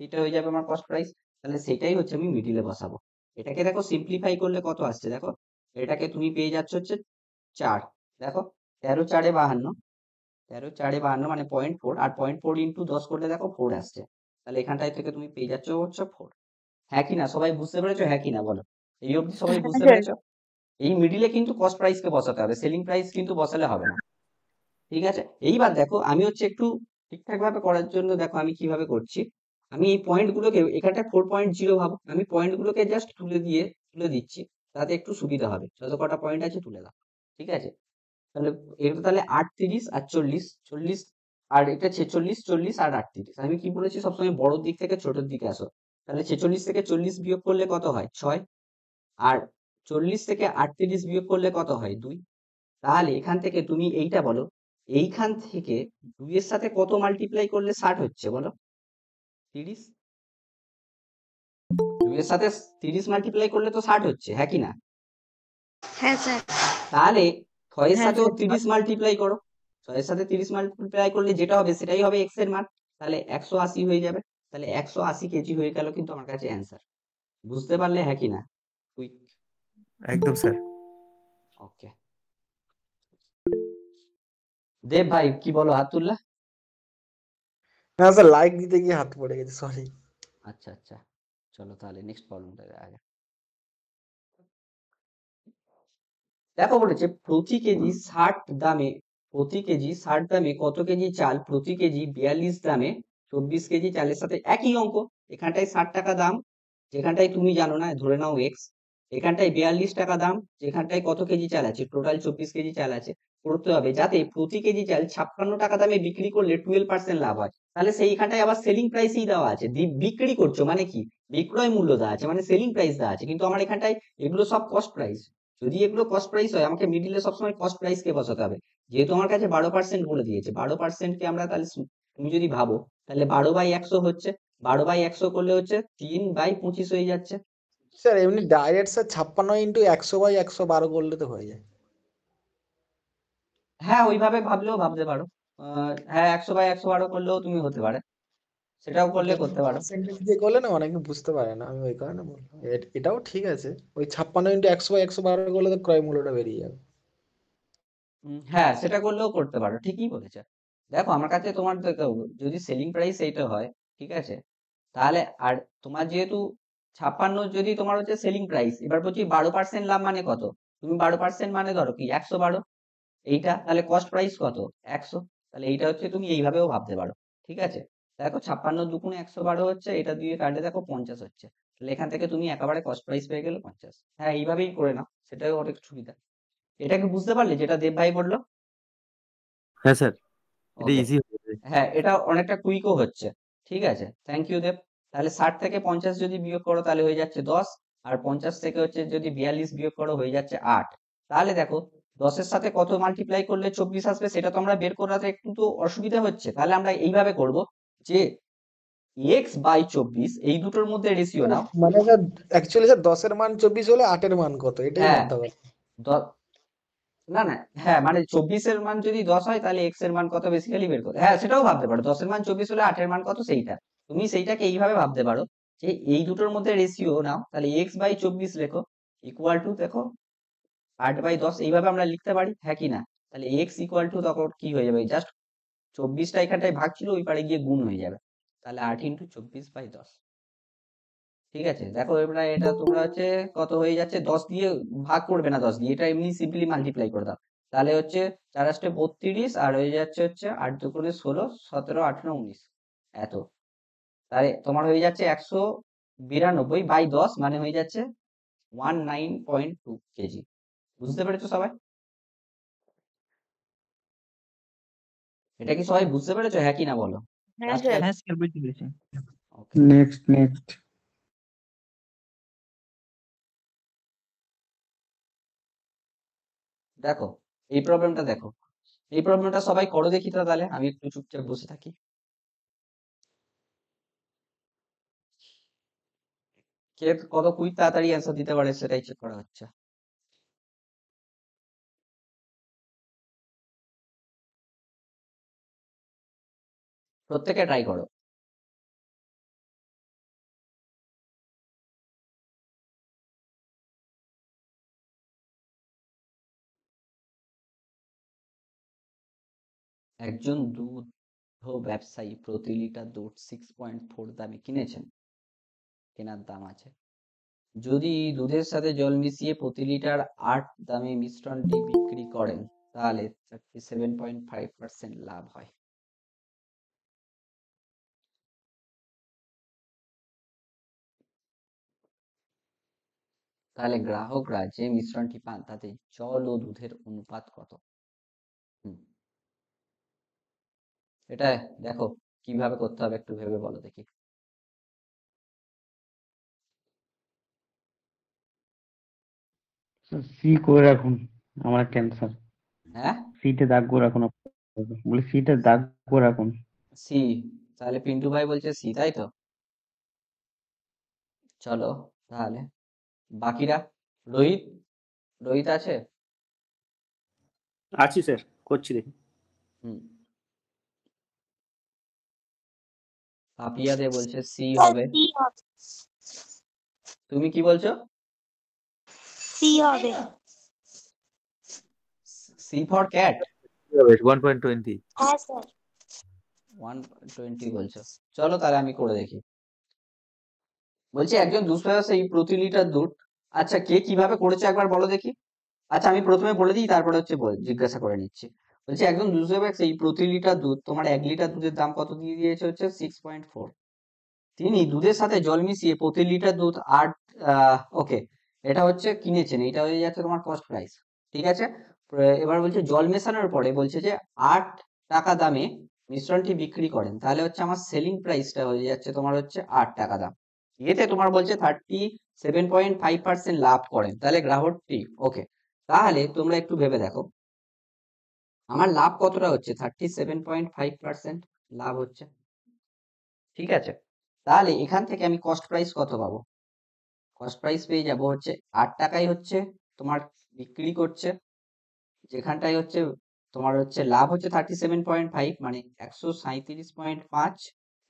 এটা হয়ে যাবে আমার কস্ট প্রাইস। তাহলে সেটাই হচ্ছে আমি মিডিলে বসাবো। এটাকে দেখো সিম্পলিফাই করলে কত আসছে দেখো, এটাকে তুমি পেয়ে যাচ্ছ হচ্ছে 4, দেখো 13 4 52, 13 4 52 মানে 0.4, আর 0.4 ইন্টু 10 করলে দেখো 4 আসছে, তাহলে এখানটায় থেকে তুমি পেয়ে যাচ্ছ হচ্ছে 4। হ্যাঁ কি না, সবাই বুঝতে পেরেছো? হ্যাঁ কি না বলো, এই অবধি সবাই বুঝতে পেরেছো? এই মিডিলে কিন্তু কস্ট প্রাইসকে বসাতে হবে, সেলিং প্রাইস কিন্তু বসালে হবে না, ঠিক আছে? এইবার দেখো আমি হচ্ছে একটু ঠিকঠাক ভাবে করার জন্য দেখো আমি কিভাবে করছি, আমি এই পয়েন্ট গুলোকে এখানটা 4.0 ভাবো, আমি পয়েন্ট গুলোকে জাস্ট তুলে দিচ্ছি, তাতে একটু সুবিধা হবে, যত কটা পয়েন্ট আছে তুলে দাও, ঠিক আছে? তাহলে এটা তাহলে 38 আর 40, 40 আর এটা 46, 40 আর 38, আমি কি বলেছি সবসময় বড় দিক থেকে ছোটর দিকে আসো, তাহলে 46 থেকে 40 বিয়োগ করলে কত হয় 6, আর 40 থেকে 38 বিয়োগ করলে কত হয় 2, তাহলে এখান থেকে তুমি এইটা বলো, এইখান থেকে 2 এর সাথে কত মাল্টিপ্লাই করলে 60 হচ্ছে বলো? 30, 2 এর সাথে 30 মাল্টিপ্লাই করলে তো 60 হচ্ছে, হ্যাঁ কি না? হ্যাঁ স্যার। তাহলে 6 এর হ্যাঁ সাথেও স্যার। 30 মাল্টিপ্লাই করো, 6 এর সাথে 30 মাল্টিপ্লাই করলে যেটা হবে সেটাই হবে এক্স এর মান, তাহলে 180 হয়ে যাবে, তাহলে 180 কেজি হয়ে গেল কিন্তু আমার কাছে অ্যান্সার। বুঝতে পারলে হ্যাঁ কি না? কুইক। একদম স্যার। ওকে, দেব ভাই কি বলো, হাত তুললা? না স্যার, লাইক দিতে গিয়ে হাত পড়ে গেছে, সরি। আচ্ছা আচ্ছা, চলো তাহলে নেক্সট প্রবলেমটা দেখা যাক। দেখো বলেছে প্রতি কেজি 60 দামে কত কেজি চাল প্রতি কেজি 42 দামে 24 কেজি চালের সাথে, একই অঙ্ক, এখানটায় 60 টাকা দাম, যেখানটায় তুমি জানো না ধরে নাও এক্স, এখানটায় 42 টাকা দাম, যেখানটায় কত কেজি চাল আছে, টোটাল 24 কেজি চাল আছে, করতে হবে যাতে প্রতি কেজি চাল 56 টাকা দামে বিক্রি করলে 12% লাভ হয়। তাহলে সেইখানটায় আবার সেলিং প্রাইসই দেওয়া আছে, বিক্রি করছো মানে কি, বিক্রয় মূল্য দেওয়া আছে মানে সেলিং প্রাইস দেওয়া আছে, কিন্তু আমার এখানটায় এগুলো সব কস্ট প্রাইস। যদি এগুলো কস্ট প্রাইস হয় আমাকে মিডিলে সবসময় কস্ট প্রাইস কে বসাতে হবে, যেহেতু আমার কাছে 12% বলে দিয়েছে, 12% কে আমরা তাহলে তুমি যদি ভাবো তাহলে 12/100 হচ্ছে, 12/100 করলে হচ্ছে 3/25 হয়ে যাচ্ছে। স্যার এমনি ডাইরেক্ট স্যার 56 ইন্টু 100/112 করলে তো হয়ে যায়। হ্যাঁ ওইভাবে ভাবলেও ভাবতে পারো, হ্যাঁ 100/112 করলেও তুমি হতে পারে, সেটাও করলে করতে পারো। পার্সেন্টেজ দিয়ে করলে না অনেকে বুঝতে পারে না, আমি ওই কারণে বললাম। এটাও ঠিক আছে, ওই 56 ইন্টু 100/112 করলে তো ক্রয় মূল্যটা বেরিয়ে যাবে। হ্যাঁ সেটা করলেও করতে পারো, ঠিকই বলেছে। দেখো আমার কাছে তোমার দেখো, যদি সেলিং প্রাইস এইটা হয়, ঠিক আছে, তাহলে আর তোমার যেহেতু 56 যদি তোমার হচ্ছে সেলিং প্রাইস, এবার বলছি 12% লাভ মানে কত, তুমি 12% মানে ধরো কি 112, এইটা তাহলে কস্ট প্রাইস কত 100, তাহলে এইটা হচ্ছে তুমি এইভাবেও ভাবতে পারো, ঠিক আছে? দেখো 56 দুগুণে 112 হচ্ছে, এটা দিয়ে কাটলে দেখো 50 হচ্ছে, তাহলে এখান থেকে তুমি একেবারে কস্ট প্রাইস পেয়ে গেলে 50। হ্যাঁ এইভাবেই করে নাও, সেটাও অনেক সুবিধা। এটা কি বুঝতে পারলে যেটা দেব ভাই বললো? হ্যাঁ স্যার, এটা ওকে, ইজি হয়ে যাবে। হ্যাঁ এটা অনেকটা কুইকও হচ্ছে, ঠিক আছে, থ্যাংক ইউ দেব। তাহলে 60 থেকে 50 যদি বিয়োগ করো তাহলে হয়ে যাচ্ছে 10, আর 50 থেকে হচ্ছে যদি 42 বিয়োগ করো হয়ে যাচ্ছে 8। তাহলে দেখো 10 এর সাথে কত মাল্টিপ্লাই করলে 24 আসবে, সেটা তো আমরা বের করাতে একটু তো অসুবিধা হচ্ছে, তাহলে আমরা এইভাবে করব যে x/24 এই দুটোর মধ্যে রেশিও নাও। মানে স্যার অ্যাকচুয়ালি স্যার 10 এর মান 24 হলে 8 এর মান কত, এটাই হ্যাঁ জানতে হবে। না না, হ্যাঁ মানে 24 এর মান যদি 10 হয় তাহলে x এর মান কত বেসিক্যালি বের করতে, হ্যাঁ সেটাও ভাবতে পারো, 10 এর মান 24 হলে 8 এর মান কত সেইটা, তুমি সেইটাকে এইভাবে ভাবতে পারো যে এই দুটোর মধ্যে রেশিও নাও, তাহলে x/24 লেখো ইকুয়াল টু দেখো 8/10, এইভাবে আমরা লিখতে পারি, হ্যাঁ কি না? তাহলে x ইকুয়াল টু তখন কি হয়ে যাবে, জাস্ট 24টা এখানটায় ভাগ ছিল ওই পারে গিয়ে গুণ হয়ে যাবে, তাহলে 8 × 24/10, ঠিক আছে? দেখো এবার এটা তোমরা হচ্ছে কত হয়ে যাচ্ছে, 10 দিয়ে ভাগ করবে না, 10 দিয়ে এটা এমনি সিম্পলি মাল্টিপ্লাই করে দাও, তাহলে হচ্ছে 4 × 32 আর হয়ে যাচ্ছে হচ্ছে 8 × 16, 17, 18, 19 এত, তাহলে তোমার হয়ে যাচ্ছে 192/10 মানে হয়ে যাচ্ছে 19.2 কেজি। বুঝতে পেরেছো সবাই? এটা কি সবাই বুঝতে পেরেছো, হ্যাঁ কি না বলো? হ্যাঁ লাস্ট স্যার। হ্যাঁ স্যার, বুঝতে পেরেছি। ওকে, নেক্সট দেখো এই প্রবলেমটা দেখো, এই প্রবলেমটা সবাই করো দেখি তো, তাহলে আমি একটু চুপচাপ বসে থাকি। কে কত কুইক তাড়াতাড়ি অ্যান্সার দিতে পারে সেটাই চেক করা হচ্ছে। প্রত্যেকে ট্রাই করো। একজন দুধ ব্যবসায়ী প্রতি লিটার দুধ 6.4 দামে কিনেছেন, কেনার দাম আছে। যদি দুধের সাথে জল মিশিয়ে প্রতি লিটার 8 দামে মিশ্রণটি বিক্রি করেন তাহলে 37.5% লাভ হয়। তাহলে গ্রাহকরা যে মিশ্রণটি পান তাতে জল ও দুধের অনুপাত কত? এটা দেখো কিভাবে করতে হবে, একটু ভেবে বলো দেখি। সি করে রাখুন, আমার ক্যান্সার। হ্যাঁ, সিটে দাগ করে রাখুন আপাতত। বলে সিটে দাগ করে রাখুন। সি। তাহলে পিন্টু ভাই বলছে সি, তাই তো? চলো তাহলে বাকিরা। রোহিত, রোহিত আছে? আছি স্যার, করছি দেখি। হুম। পাপিয়া দে বলছে সি হবে। তুমি কি বলছো? সি হবে। C for cat. 1.20। হ্যাঁ স্যার। 120 বলছো। চলো তাহলে আমি করে দেখি। বলছি একজন দুধ ব্যবসায়ী প্রতি লিটার দুধ, আচ্ছা কে কিভাবে করেছে একবার বলো দেখি। আচ্ছা আমি প্রথমে বলে দিই, তারপরে হচ্ছে জিজ্ঞাসা করে নিচ্ছি। বলছি একজন দুধ ব্যবসায়ী প্রতি লিটার দুধ, তোমার 1 লিটার দুধের দাম কত দিয়ে দিয়েছে হচ্ছে 6.4। তিনি দুধের সাথে জল মিশিয়ে প্রতি লিটার দুধ 8, ওকে, এটা হচ্ছে কিনেছেন, এটা হয়ে যাচ্ছে তোমার কস্ট প্রাইস। ঠিক আছে, এবার বলছে জল মেশানোর পরে বলছে যে 8 টাকা দামে মিশ্রণটি বিক্রি করেন, তাহলে হচ্ছে আমার সেলিং প্রাইসটা হয়ে যাচ্ছে তোমার হচ্ছে 8 টাকা দাম। এতে তোমার বলছে 37.5% লাভ করেন, তাহলে গ্রাহকটি, ওকে। তাহলে তোমরা একটু ভেবে দেখো আমার লাভ কতটা হচ্ছে, 37.5% লাভ হচ্ছে। ঠিক আছে, তাহলে এখান থেকে আমি কস্ট প্রাইস কত পাবো? কস্ট প্রাইস পেয়ে যাবো হচ্ছে 8 টাকায় হচ্ছে তোমার বিক্রি করছে, যেখানটায় হচ্ছে তোমার হচ্ছে লাভ হচ্ছে 37.5, মানে 137.5।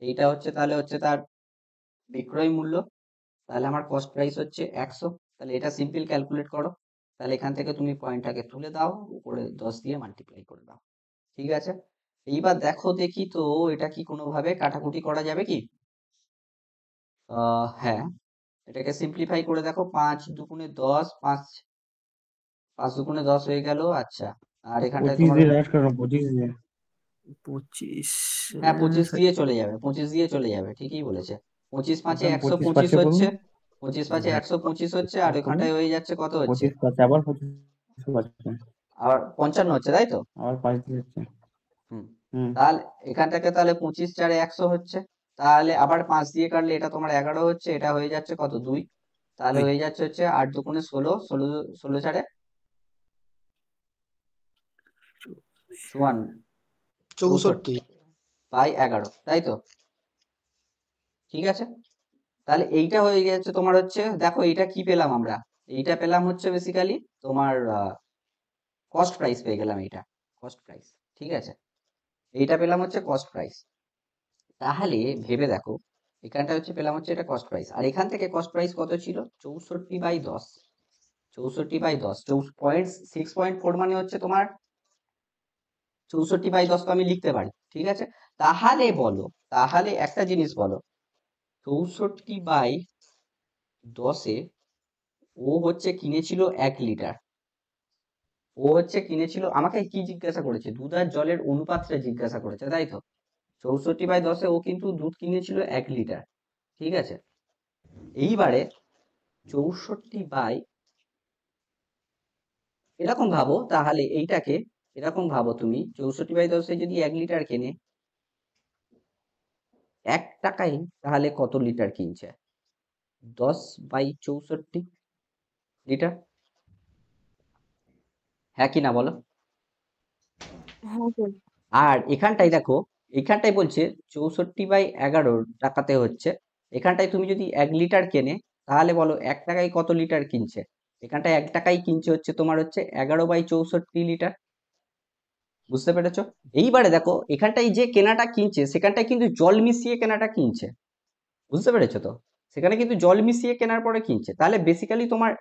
এইটা হচ্ছে তাহলে হচ্ছে তার বিক্রয় মূল্য, তাহলে আমার কস্ট প্রাইস হচ্ছে 100। তাহলে এটা সিম্পল ক্যালকুলেট করো, তাহলে এখান থেকে তুমি পয়েন্টটাকে তুলে দাও, উপরে 10 দিয়ে মাল্টিপ্লাই করে দাও। ঠিক আছে, এইবার দেখো দেখি তো এটা কি কোনোভাবে কাটাকুটি করা যাবে কি? হ্যাঁ, এটাকে সিম্পলিফাই করে দেখো। 5 দুগুণে 10, 5 দুগুণে 10 হয়ে গেল। আচ্ছা, আর এখানটায় 25 তোমার, দিয়ে লাস্ট করো, 25 দিয়ে। 25। হ্যাঁ 25 দিয়ে চলে যাবে, 25 দিয়ে চলে যাবে, ঠিকই বলেছে। 25 পাঁচে একদম 25 125 পাঁচে হচ্ছে, বলুন। 25 পাঁচে 125 হচ্ছে, আর ওখানটায় হয়ে যাচ্ছে কত হচ্ছে, 25 পাঁচে আবার 25 পাঁচে আর 55 হচ্ছে, তাই তো? আবার 5 দিয়ে হচ্ছে। হুম, হুম। তাহলে এখান থেকে তাহলে 25 4 100 হচ্ছে, তাহলে আবার 5 দিয়ে কাটলে এটা তোমার 11 হচ্ছে, এটা হয়ে যাচ্ছে কত 2, তাহলে দুই। হয়ে যাচ্ছে হচ্ছে 8 দুগুণে 16, 16 4 64 বাই 11, তাই তো? ঠিক আছে, তাহলে এইটা হয়ে গেছে তোমার হচ্ছে, দেখো এইটা কি পেলাম আমরা, এইটা পেলাম হচ্ছে বেসিক্যালি তোমার কস্ট প্রাইস পেয়ে গেলাম, এইটা কস্ট প্রাইস। ঠিক আছে, এইটা পেলাম হচ্ছে কস্ট প্রাইস। তাহলে ভেবে দেখো এখানটা হচ্ছে পেলাম হচ্ছে এটা কস্ট প্রাইস, আর এখান থেকে কস্ট প্রাইস কত ছিল 64/10, 64/10, 6.4 মানে হচ্ছে তোমার 64/10 তো আমি লিখতে পারি। ঠিক আছে, তাহলে বলো, তাহলে একটা জিনিস বলো, 64/10-এ ও হচ্ছে কিনেছিল 1 লিটার, ও হচ্ছে কিনেছিল, আমাকে কি জিজ্ঞাসা করেছে, দুধ আর জলের অনুপাতটা জিজ্ঞাসা করেছে, তাই তো? 64/10-এ ও কিন্তু দুধ কিনেছিল 1 লিটার। ঠিক আছে, এইবারে 64 এরকম ভাবো, তাহলে এইটাকে এরকম ভাবো তুমি, 64/10-এ যদি 1 লিটার কেনে 1 টাকায়, তাহলে কত লিটার কিনছে? 10/64 লিটার, হ্যাঁ কি না বলো? হ্যাঁ স্যার। আর এখানটাই দেখো, এখানটাই বলছে 64/11 টাকাতে হচ্ছে, এখানটায় তুমি যদি 1 লিটার কেনে তাহলে বলো 1 টাকায় কত লিটার কিনছে? এখানটায় 1 টাকায় কিনছে হচ্ছে তোমার হচ্ছে 11/64 লিটার। বুঝতে পেরেছো? এইবারে দেখো এখানটায় যে কেনাটা কিনছে সেখানটায় কিন্তু জল মিশিয়ে কেনাটা কিনছে। বুঝতে পেরেছো তো? সেখানে কিন্তু জল মিশিয়ে কেনার পরে কিনছে। তাহলে বেসিক্যালি তোমার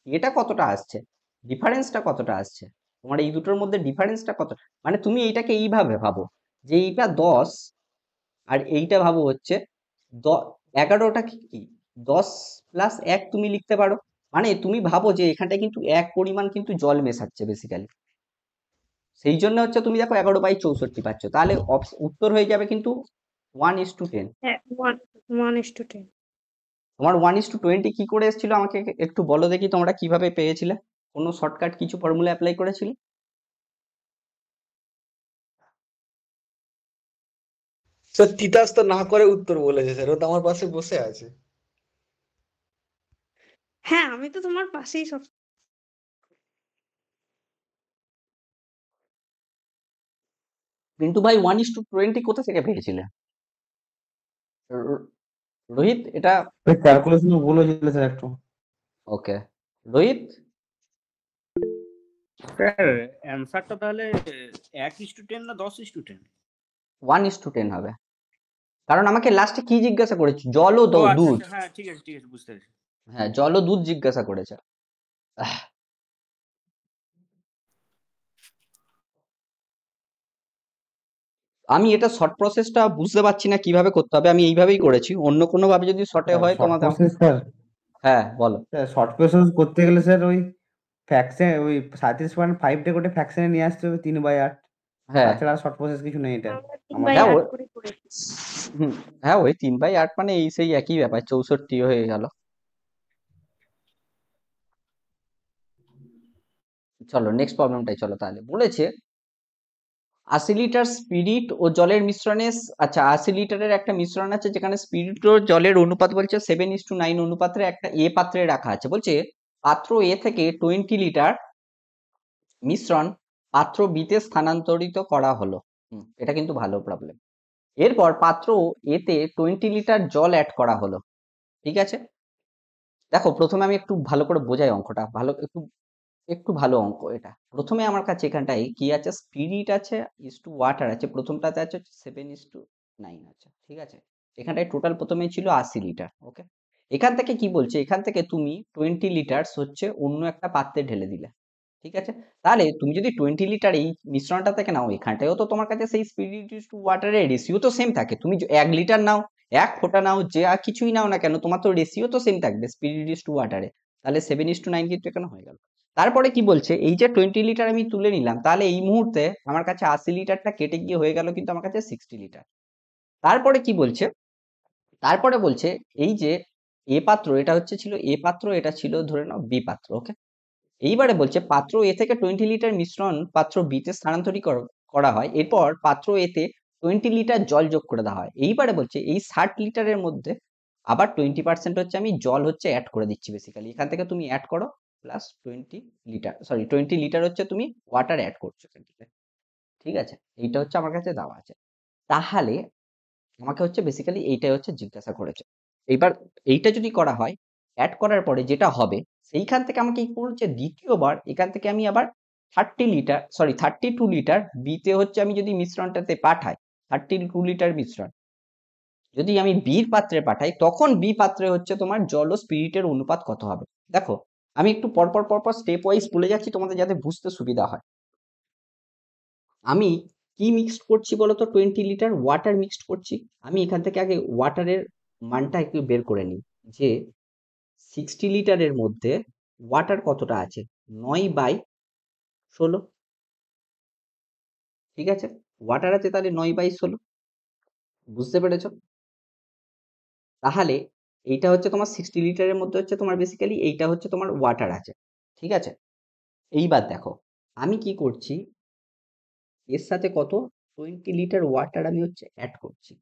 এটা কতটা আসছে? ডিফারেন্সটা কতটা আসছে? তোমার এই দুটোর মধ্যে ডিফারেন্সটা কত? মানে তুমি এইটাকে এইভাবে ভাবো যে এইটা 10 আর এইটা ভাবো হচ্ছে 11টা কি 10 প্লাস 1 তুমি লিখতে পারো। মানে তুমি ভাবো যে এখানটায় কিন্তু এক পরিমাণ কিন্তু জল মেশাচ্ছে বেসিক্যালি। সেই জন্য হচ্ছে তুমি দেখো 11/64 পাচ্ছ। তাহলে উত্তর হয়ে যাবে কিন্তু 1:10। হ্যাঁ 1:10। তোমার 1:20 কি করে এসেছিল আমাকে একটু বলো দেখি, তোমরা কিভাবে পেয়েছিলে? কোনো শর্টকাট কিছু ফর্মুলা অ্যাপ্লাই করেছিলে? স্যার তিতাস তো না করে উত্তর বলেছে স্যার, ও তো আমার পাশে বসে আছে। হ্যাঁ আমি তো তোমার পাশেই সব। কিন্তু ভাই 1:20 কোথা থেকে পেয়েছিলে? র- রোহিত এটা ক্যালকুলেশন বলেছিল স্যার একটু। ওকে রোহিত স্যার অ্যান্সারটা তাহলে 1:10 না 10:10? 1:10 হবে, কারণ আমাকে লাস্টে কি জিজ্ঞাসা করেছে? জল ও ও আচ্ছা দুধ। আচ্ছা, হ্যাঁ ঠিক আছে বুঝতে পেরেছি। হ্যাঁ জল ও দুধ জিজ্ঞাসা করেছে। আহ, আমি এটা শর্ট প্রসেসটা বুঝতে পারছি না কিভাবে করতে হবে, আমি এইভাবেই করেছি, অন্য কোনো ভাবে যদি শর্টে হয় শর্ট তোমাদের প্রসেস স্যার, হ্যাঁ বলো। শর্ট প্রসেস করতে গেলে স্যার ওই ফ্র্যাকশন ওই 37.5 করে ফ্র্যাকশনে নিয়ে আসতে হবে 3/8। হ্যাঁ তাছাড়া শর্ট প্রসেস কিছু নেই এটা আমরা আমার হ্যাঁ 3/8 করে করেছি। হ্যাঁ ওই 3/8 মানে এই সেই একই ব্যাপার, 64 হয়ে গেল। চলো নেক্সট প্রবলেমটাই চলো তাহলে। বলেছে 80 লিটার স্পিরিট ও জলের মিশ্রণে আচ্ছা 80 লিটারের একটা মিশ্রণ আছে যেখানে স্পিরিট ও জলের অনুপাত বলছে 7:9 অনুপাতে একটা এ পাত্রে রাখা আছে। বলছে পাত্র এ থেকে 20 লিটার মিশ্রণ পাত্র বিতে স্থানান্তরিত করা হলো। এটা কিন্তু ভালো প্রবলেম। এরপর পাত্র এতে 20 লিটার জল অ্যাড করা হলো। ঠিক আছে, দেখো প্রথমে আমি একটু ভালো করে বোঝাই অঙ্কটা, ভালো একটু একটু ভালো অঙ্ক এটা। প্রথমে আমার কাছে এখানটায় কি আছে? স্পিরিট আছে ইস টু ওয়াটার আছে, প্রথমটাতে আছে 7:9 আছে। ঠিক আছে, এখানটায় টোটাল প্রথমে ছিল 80 লিটার। ওকে, এখান থেকে কি বলছে? এখান থেকে তুমি 20 লিটার হচ্ছে অন্য একটা পাত্রে ঢেলে দিলে। ঠিক আছে, তাহলে তুমি যদি 20 লিটার এই মিশ্রণটা থেকে নাও, এখানটায়ও তো তোমার কাছে সেই স্পিরিট ইস টু ওয়াটারের রেশিও তো সেম থাকে। তুমি 1 লিটার নাও, 1 ফোঁটা নাও, যে আর কিছুই নাও না কেন, তোমার তো রেশিও তো সেম থাকবে স্পিরিট ইস টু ওয়াটারে। তাহলে 7:9 কিন্তু এখানে হয়ে গেল। তারপরে কি বলছে? এই যে 20 লিটার আমি তুলে নিলাম, তাহলে এই মুহূর্তে আমার কাছে 80 লিটারটা কেটে গিয়ে হয়ে গেল কিন্তু আমার কাছে 60 লিটার। তারপরে কি বলছে? তারপরে বলছে এই যে এ পাত্র, এটা হচ্ছে ছিল এ পাত্র, এটা ছিল ধরে নাও বি পাত্র। ওকে, এইবারে বলছে পাত্র এ থেকে 20 লিটার মিশ্রণ পাত্র বিতে স্থানান্তরিত করা হয়। এরপর পাত্র এতে 20 লিটার জল যোগ করে দেওয়া হয়। এইবারে বলছে এই 60 লিটারের মধ্যে আবার 20% হচ্ছে আমি জল হচ্ছে অ্যাড করে দিচ্ছি। বেসিক্যালি এখান থেকে তুমি অ্যাড করো প্লাস 20 লিটার, সরি 20 লিটার হচ্ছে তুমি ওয়াটার অ্যাড করছো এখান থেকে। ঠিক আছে, এইটা হচ্ছে আমার কাছে দেওয়া আছে। তাহলে আমাকে হচ্ছে বেসিক্যালি এইটাই হচ্ছে জিজ্ঞাসা করেছে। এইবার এইটা যদি করা হয়, অ্যাড করার পরে যেটা হবে সেইখান থেকে আমাকে কি করছে? দ্বিতীয়বার এখান থেকে আমি আবার 30 লিটার, সরি 32 লিটার বিতে হচ্ছে আমি যদি মিশ্রণটাতে পাঠাই, 32 লিটার মিশ্রণ যদি আমি বির পাত্রে পাঠাই, তখন বি পাত্রে হচ্ছে তোমার জল ও স্পিরিটের অনুপাত কত হবে। দেখো আমি একটু পরপর পরপর স্টেপ ওয়াইজ বলে যাচ্ছি তোমাদের যাতে বুঝতে সুবিধা হয়। আমি কি মিক্সড করছি বলতো? 20 লিটার ওয়াটার মিক্সড করছি। আমি এখান থেকে আগে ওয়াটারের মানটা একটু বের করে নিই যে 60 লিটারের মধ্যে ওয়াটার কতটা আছে? 9/16। ঠিক আছে, ওয়াটার আছে তাহলে 9/16। বুঝতে পেরেছো? তাহলে এইটা হচ্ছে তোমার 60 লিটারের মধ্যে হচ্ছে তোমার বেসিক্যালি এইটা হচ্ছে তোমার ওয়াটার আছে। ঠিক আছে, এইবার দেখো আমি কি করছি, এর সাথে কত 20 লিটার ওয়াটার আমি হচ্ছে অ্যাড করছি।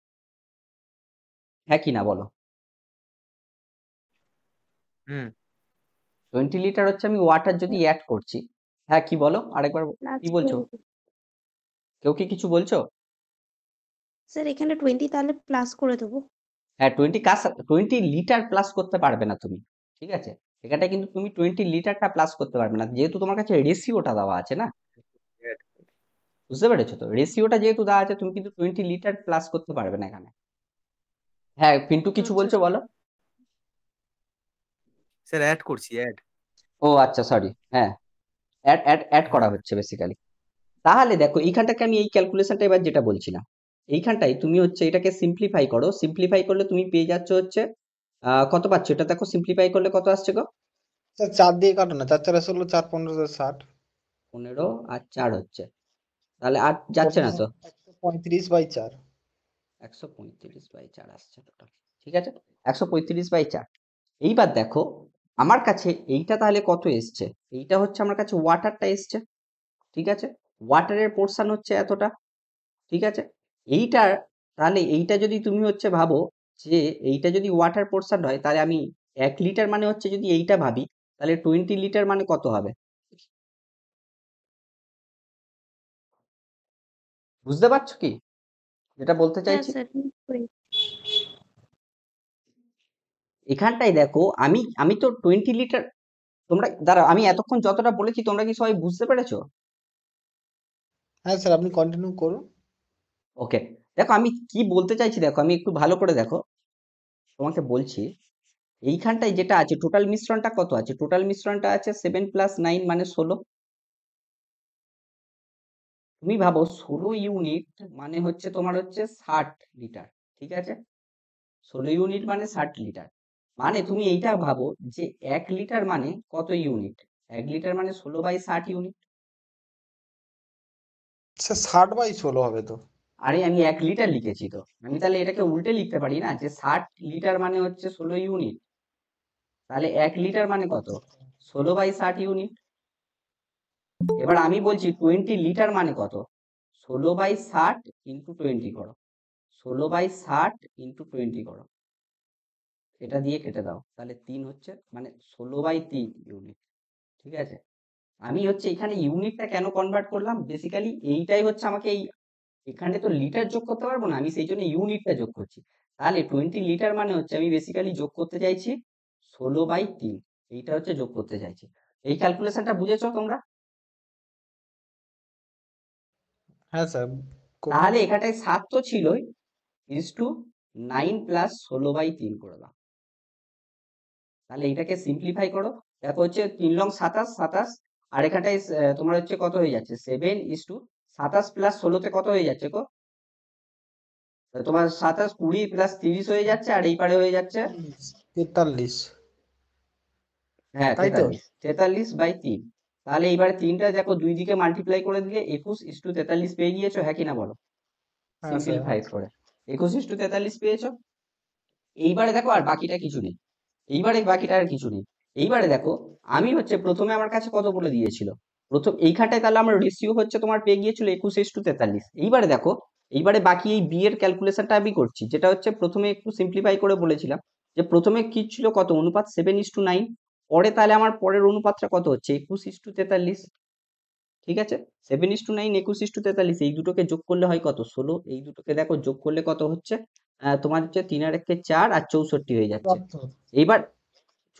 হ্যাঁ কি না বলো? হুম 20 লিটার হচ্ছে আমি ওয়াটার যদি অ্যাড করছি। হ্যাঁ কি বলো আরেকবার, কি বলছো? কেউ কি কিছু বলছো? স্যার এখানে 20 তাহলে প্লাস করে দেবো। হ্যাঁ 20 লিটার প্লাস করতে পারবে না তুমি, ঠিক আছে? এখানটায় কিন্তু তুমি 20 লিটারটা প্লাস করতে পারবে না, যেহেতু তোমার কাছে রেশিওটা দেওয়া আছে না। বুঝতে পেরেছো তো? রেশিওটা যেহেতু দেওয়া আছে, তুমি কিন্তু 20 লিটার প্লাস করতে পারবে না এখানে। হ্যাঁ, পিন্টু কিছু আচ্ছা বলছো, বলো। স্যার অ্যাড করছি অ্যাড। ও আচ্ছা, সরি। হ্যাঁ, অ্যাড করা হ্যাঁ হচ্ছে বেসিক্যালি। তাহলে দেখো এইখানটাকে আমি এই ক্যালকুলেশনটা এবার যেটা বলছিলাম, এইখানটায় তুমি হচ্ছে এটাকে সিম্পলিফাই করো। সিম্পলিফাই করলে তুমি পেয়ে যাচ্ছ হচ্ছে কত পাচ্ছ, এটা দেখো সিম্পলিফাই করলে কত আসছে গো? স্যার 4 দিয়ে কাটো না, 4 4 16, 4 15 60, 15 আর 4 হচ্ছে, তাহলে আর যাচ্ছে না তো। 135/4। 135/4 আসছে টোটাল। ঠিক আছে, 135/4। এইবার দেখো আমার কাছে এইটা তাহলে কত এসছে, এইটা হচ্ছে আমার কাছে ওয়াটারটা এসছে। ঠিক আছে, ওয়াটারের পোর্শন হচ্ছে এতটা। ঠিক আছে, এইটার, তাহলে এইটা যদি তুমি হচ্ছে ভাবো যে এইটা যদি ওয়াটার পোর্শন হয়, তাহলে আমি 1 লিটার মানে হচ্ছে যদি এইটা ভাবি, তাহলে 20 লিটার মানে কত হবে? বুঝতে পারছো কি যেটা বলতে হ্যাঁ চাইছি? স্যার নিশ্চয়ই। এখানটাই দেখো আমি আমি তো 20 লিটার, তোমরা দাঁড়াও, আমি এতক্ষণ যতটা বলেছি তোমরা কি সবাই বুঝতে পেরেছো? হ্যাঁ স্যার, আপনি কন্টিনিউ করুন। ওকে, দেখো আমি কি বলতে চাইছি, দেখো আমি একটু ভালো করে দেখো, তোমাকে বলছি। এইখানটায় যেটা আছে টোটাল মিশ্রণটা কত আছে, টোটাল মিশ্রণটা আছে 7 + 9 মানে 16। তুমি ভাবো 16 ইউনিট মানে হচ্ছে তোমার হচ্ছে 60 লিটার। ঠিক আছে, 16 ইউনিট মানে 60 লিটার। মানে তুমি এইটা ভাবো যে 1 লিটার মানে কত ইউনিট, 1 লিটার মানে 16/60 ইউনিট। স্যার 60/16 হবে তো। আরে আমি 1 লিটার লিখেছি তো, আমি তাহলে এটাকে উল্টে লিখতে পারি না, যে 60 লিটার মানে হচ্ছে 16 ইউনিট, তাহলে 1 লিটার মানে কত, 16/60 ইউনিট। এবার আমি বলছি 20 লিটার মানে কত, 16/60 ইন্টু 20 করো, 16/60 ইন্টু 20 করো, এটা দিয়ে কেটে দাও, তাহলে 3 হচ্ছে, মানে 16/3 ইউনিট। ঠিক আছে, আমি হচ্ছে এখানে ইউনিটটা কেন কনভার্ট করলাম, বেসিক্যালি এইটাই হচ্ছে আমাকে এই, এখানে তো লিটার যোগ করতে পারবো না, আমি সেই জন্য ইউনিটটা যোগ করছি। তাহলে 20 লিটার মানে হচ্ছে আমি বেসিক্যালি যোগ করতে চাইছি 16/3, এইটা হচ্ছে যোগ করতে চাইছি। এই ক্যালকুলেশনটা বুঝেছো তোমরা? হ্যাঁ স্যার, করুন। তাহলে এখানটায় 7 তো ছিলই, ইজটু 9 + 16/3 করে দাও। তাহলে এইটাকে সিম্পলিফাই করো, দেখো হচ্ছে 3 লং 27, 27, আর এখানটায় তোমার হচ্ছে কত হয়ে যাচ্ছে, 7 + 27 + 16 তে কত হয়ে যাচ্ছে গো? তোমার 27, 20 + 30 হয়ে যাচ্ছে, আর এই পারে হয়ে যাচ্ছে 43। হ্যাঁ তাই তো? 43/3। তাহলে এইবারে 3টা দেখো দুই দিকে মাল্টিপ্লাই করে দিলে 21:43 পেয়ে গিয়েছো, হ্যাঁ কি না বলো? হ্যাঁ স্যার। সিম্পলিফাই করে 21:43 পেয়েছো। এইবারে দেখো আর বাকিটা কিছু নেই, এইবারে বাকিটা আর কিছু নেই। এইবারে দেখো আমি হচ্ছে প্রথমে আমার কাছে কত বলে দিয়েছিল, প্রথম এইখানটায় তাহলে আমার রেশিও হচ্ছে তোমার পেয়ে গিয়েছিল 21:43। এইবারে দেখো, এইবারে বাকি এই বি এর ক্যালকুলেশনটা আমি করছি, যেটা হচ্ছে প্রথমে একটু সিম্পলিফাই করে বলেছিলাম, যে প্রথমে কি ছিল কত অনুপাত, 7:9। পরে তাহলে আমার পরের অনুপাতটা কত হচ্ছে, 21:43। ঠিক আছে, 7:9, 21:43, এই দুটোকে যোগ করলে হয় কত, 16। এই দুটোকে দেখো যোগ করলে কত হচ্ছে, তোমার হচ্ছে 3 আর 1 4 আর 64 হয়ে যাচ্ছে। 74। এইবার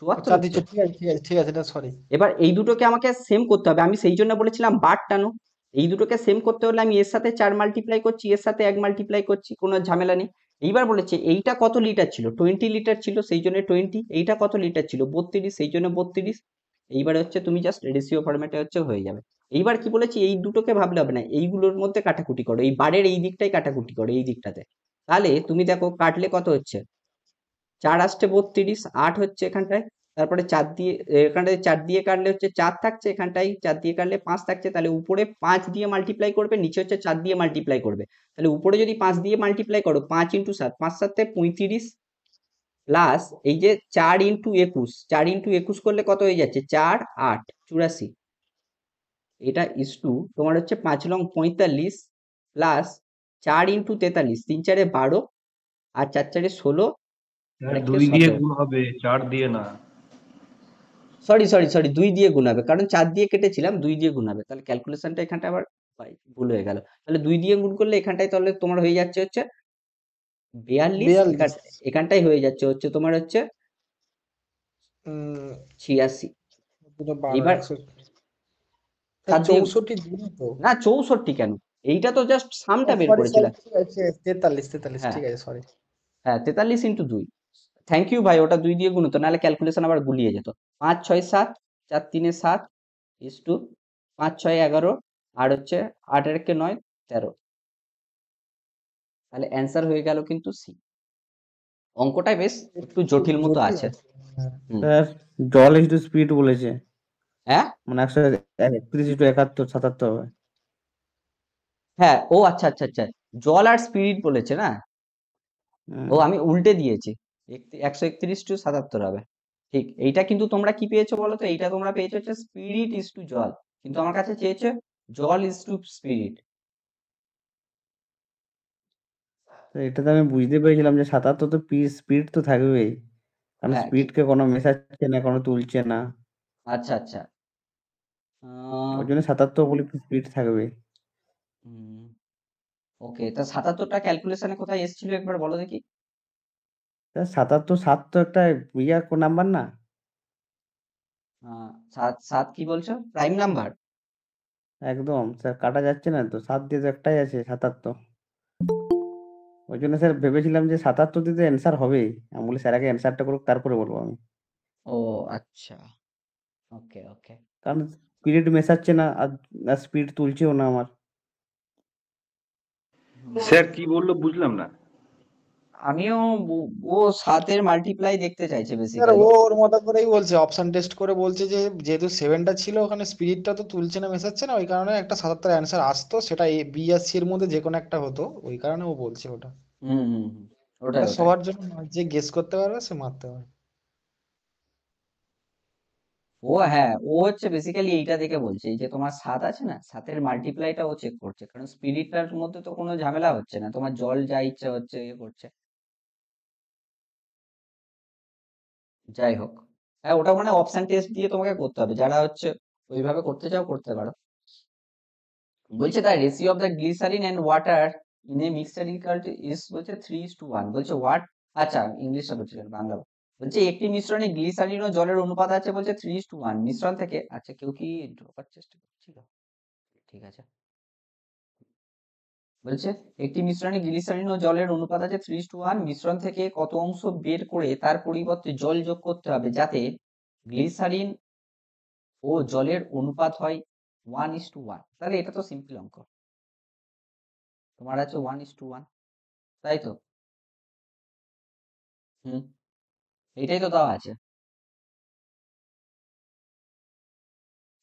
আচ্ছা 74 দিচ্ছ, হচ্ছে। ঠিক আছে ঠিক আছে ঠিক আছে, এটা সরি। এবার এই দুটোকে আমাকে সেম করতে হবে, আমি সেই জন্য বলেছিলাম বার টানো। এই দুটোকে সেম করতে হলে আমি এর সাথে 4 মাল্টিপ্লাই করছি, এর সাথে 1 মাল্টিপ্লাই করছি, কোনো ঝামেলা নেই। এইবার বলেছে এইটা কত লিটার ছিল, 20 লিটার ছিল, সেই জন্য 20। এইটা কত লিটার ছিল, 32, সেই জন্য 32। এইবারে হচ্ছে তুমি জাস্ট রেশিও ফরম্যাটে হচ্ছে হয়ে যাবে। এইবার কি বলেছি, এই দুটোকে ভাবলে হবে না, এইগুলোর মধ্যে কাটাকুটি করো, এই বারের এই দিকটাই কাটাকুটি করো, এই দিকটাতে। তাহলে তুমি দেখো কাটলে কত হচ্ছে, 4 আসছে 32, 8 হচ্ছে এখানটায়, তারপরে 4 দিয়ে, এখানটায় 4 দিয়ে কাটলে হচ্ছে 4 থাকছে, এখানটায় 4 দিয়ে কাটলে 5 থাকছে, তাহলে উপরে 5 দিয়ে মাল্টিপ্লাই করবে, নিচে হচ্ছে 4 দিয়ে মাল্টিপ্লাই করবে। তাহলে উপরে যদি 5 দিয়ে মাল্টিপ্লাই করো, 5 × 7, 5 7 35, প্লাস এই যে 4 × 21, 4 × 21 করলে কত হয়ে যাচ্ছে, 4 8 84। এটা ইসটু তোমার হচ্ছে 5 লং 45 প্লাস 4 × 43, 3 4 12, আর 4 4 16, আর 2 দিয়ে 17। গুণ হবে, 4 দিয়ে না। সরি 2 দিয়ে গুণ হবে, কারণ 4 দিয়ে কেটেছিলাম, 2 দিয়ে গুণ হবে। তাহলে ক্যালকুলেশনটা এখানটা আবার ভুল হয়ে গেল। তাহলে 2 দিয়ে গুণ করলে এখানটায় তাহলে তোমার হয়ে যাচ্ছে হচ্ছে 42, 42। এখানটাই হয়ে যাচ্ছে হচ্ছে তোমার হচ্ছে উম, 86। দুটো 12 এইবার 164 সাত দিয়ে 64 দিন তো। না 64 কেন, এইটা তো জাস্ট সামটা বের সরি করেছিলাম। ঠিক আছে 43 43 হ্যাঁ ঠিক আছে সরি। হ্যাঁ 43 × 2। থ্যাংক ইউ ভাই, ওটা 2 দিয়ে গুণিত, নাহলে ক্যালকুলেশন আবার গুলিয়ে যেত। 5 6 7 4 3 7 ইস টু 5 6 11 আর হচ্ছে 8 আর 1 9 13। তাহলে অ্যান্সার হয়ে গেল কিন্তু সি। অঙ্কটা বেশ একটু জটিল মতো জটিল আছে। আছে। হ্যাঁ। হুম। স্যার জল ইস টু স্পিড বলেছে, হ্যাঁ মানে 131 × 77 হবে। হ্যাঁ ও আচ্ছা আচ্ছা আচ্ছা, জল আর স্পিরিট বলেছে না। ও আমি উল্টে দিয়েছি, 131 × 77 হবে। ঠিক, এইটা কিন্তু তোমরা কি পেয়েছো বলো তো, এইটা তোমরা পেয়েছো হচ্ছে স্পিরিট ইস টু জল, কিন্তু আমার কাছে চেয়েছে জল ইস টু স্পিরিট। তো এটা তো আমি বুঝতে পেরেছিলাম যে 77 তো স্পিড তো থাকবেই, কারণ হ্যাঁ স্পিডকে কোনো মেশাচ্ছে না, কোনো তুলছে না, আচ্ছা আচ্ছা। ওই জন্য 77 বলে স্পিড থাকবে। ওকে, তা 77টা ক্যালকুলেশনে কোথায় এসেছিল একবার বলো দেখি। স্যার 77 7 তো একটা নাম্বার না? 7 7 কি বলছো, প্রাইম নাম্বার? একদম স্যার, কাটা যাচ্ছে না তো, 7 দিয়ে তো একটাই আছে 77। ওই জন্য স্যার ভেবেছিলাম যে 77 দিয়ে তো অ্যান্সার হবেই, আমি বলি স্যার আগে অ্যান্সারটা করুক তারপরে বলবো আমি, ও আচ্ছা, ওকে ওকে। কারণ স্পিড মেশাচ্ছে না আর স্পিড তুলছেও না আমার। স্যার কি বললো বুঝলাম না। আমিও ও 7-এর মাল্টিপ্লাই দেখতে চাইছে স্যার বেসিক্যালি। ও ওর মতো করেই বলছে, অপশন টেস্ট করে বলছে যে যেহেতু 7টা ছিল ওখানে স্পিরিটটা তো তুলছে না মেশাচ্ছে না, ওই কারণে একটা 77 অ্যান্সার আসতো, সেটা এ বি আর সি এর মধ্যে যে কোনো একটা হতো, ওই কারণে ও বলছে ওটা। হুম, ওটাই এটা ওটাই। সবার জন্য নয়, যে গেস করতে পারবে সে মারতে পারবে। ও হ্যাঁ, ও হচ্ছে বেসিক্যালি এইটা দেখে বলছে, এই যে তোমার 7 আছে না, 7-এর মাল্টিপ্লাইটা ও চেক করছে, কারণ স্পিরিটটার মধ্যে তো কোনো ঝামেলা হচ্ছে না, তোমার জল যা ইচ্ছা হচ্ছে ইয়ে করছে। যাই হোক, হ্যাঁ ওটা মানে অপশন টেস্ট দিয়ে তোমাকে করতে হবে, যারা হচ্ছে ওইভাবে করতে চাও করতে পারো। বলছে the ratio of the glycerine and water in a mixture is বলছে 3:1। বলছে হোয়াট, আচ্ছা ইংলিশটা বলছিলেন, বাংলা বলছে একটি মিশ্রণে গ্লিসারিন ও জলের অনুপাত আছে বলছে 3:1। মিশ্রণ থেকে, আচ্ছা কেউ কি ঢোকার চেষ্টা করছিল? ঠিক আছে। বলছে একটি মিশ্রণে গ্লিসারিন ও জলের অনুপাত আছে 3:1। মিশ্রণ থেকে কত অংশ বের করে তার পরিবর্তে জল যোগ করতে হবে যাতে গ্লিসারিন ও জলের অনুপাত হয় 1:1। তাহলে এটা তো সিম্পল অঙ্ক, তোমার আছে 1:1, তাই তো? হুম, এইটাই তো দেওয়া আছে।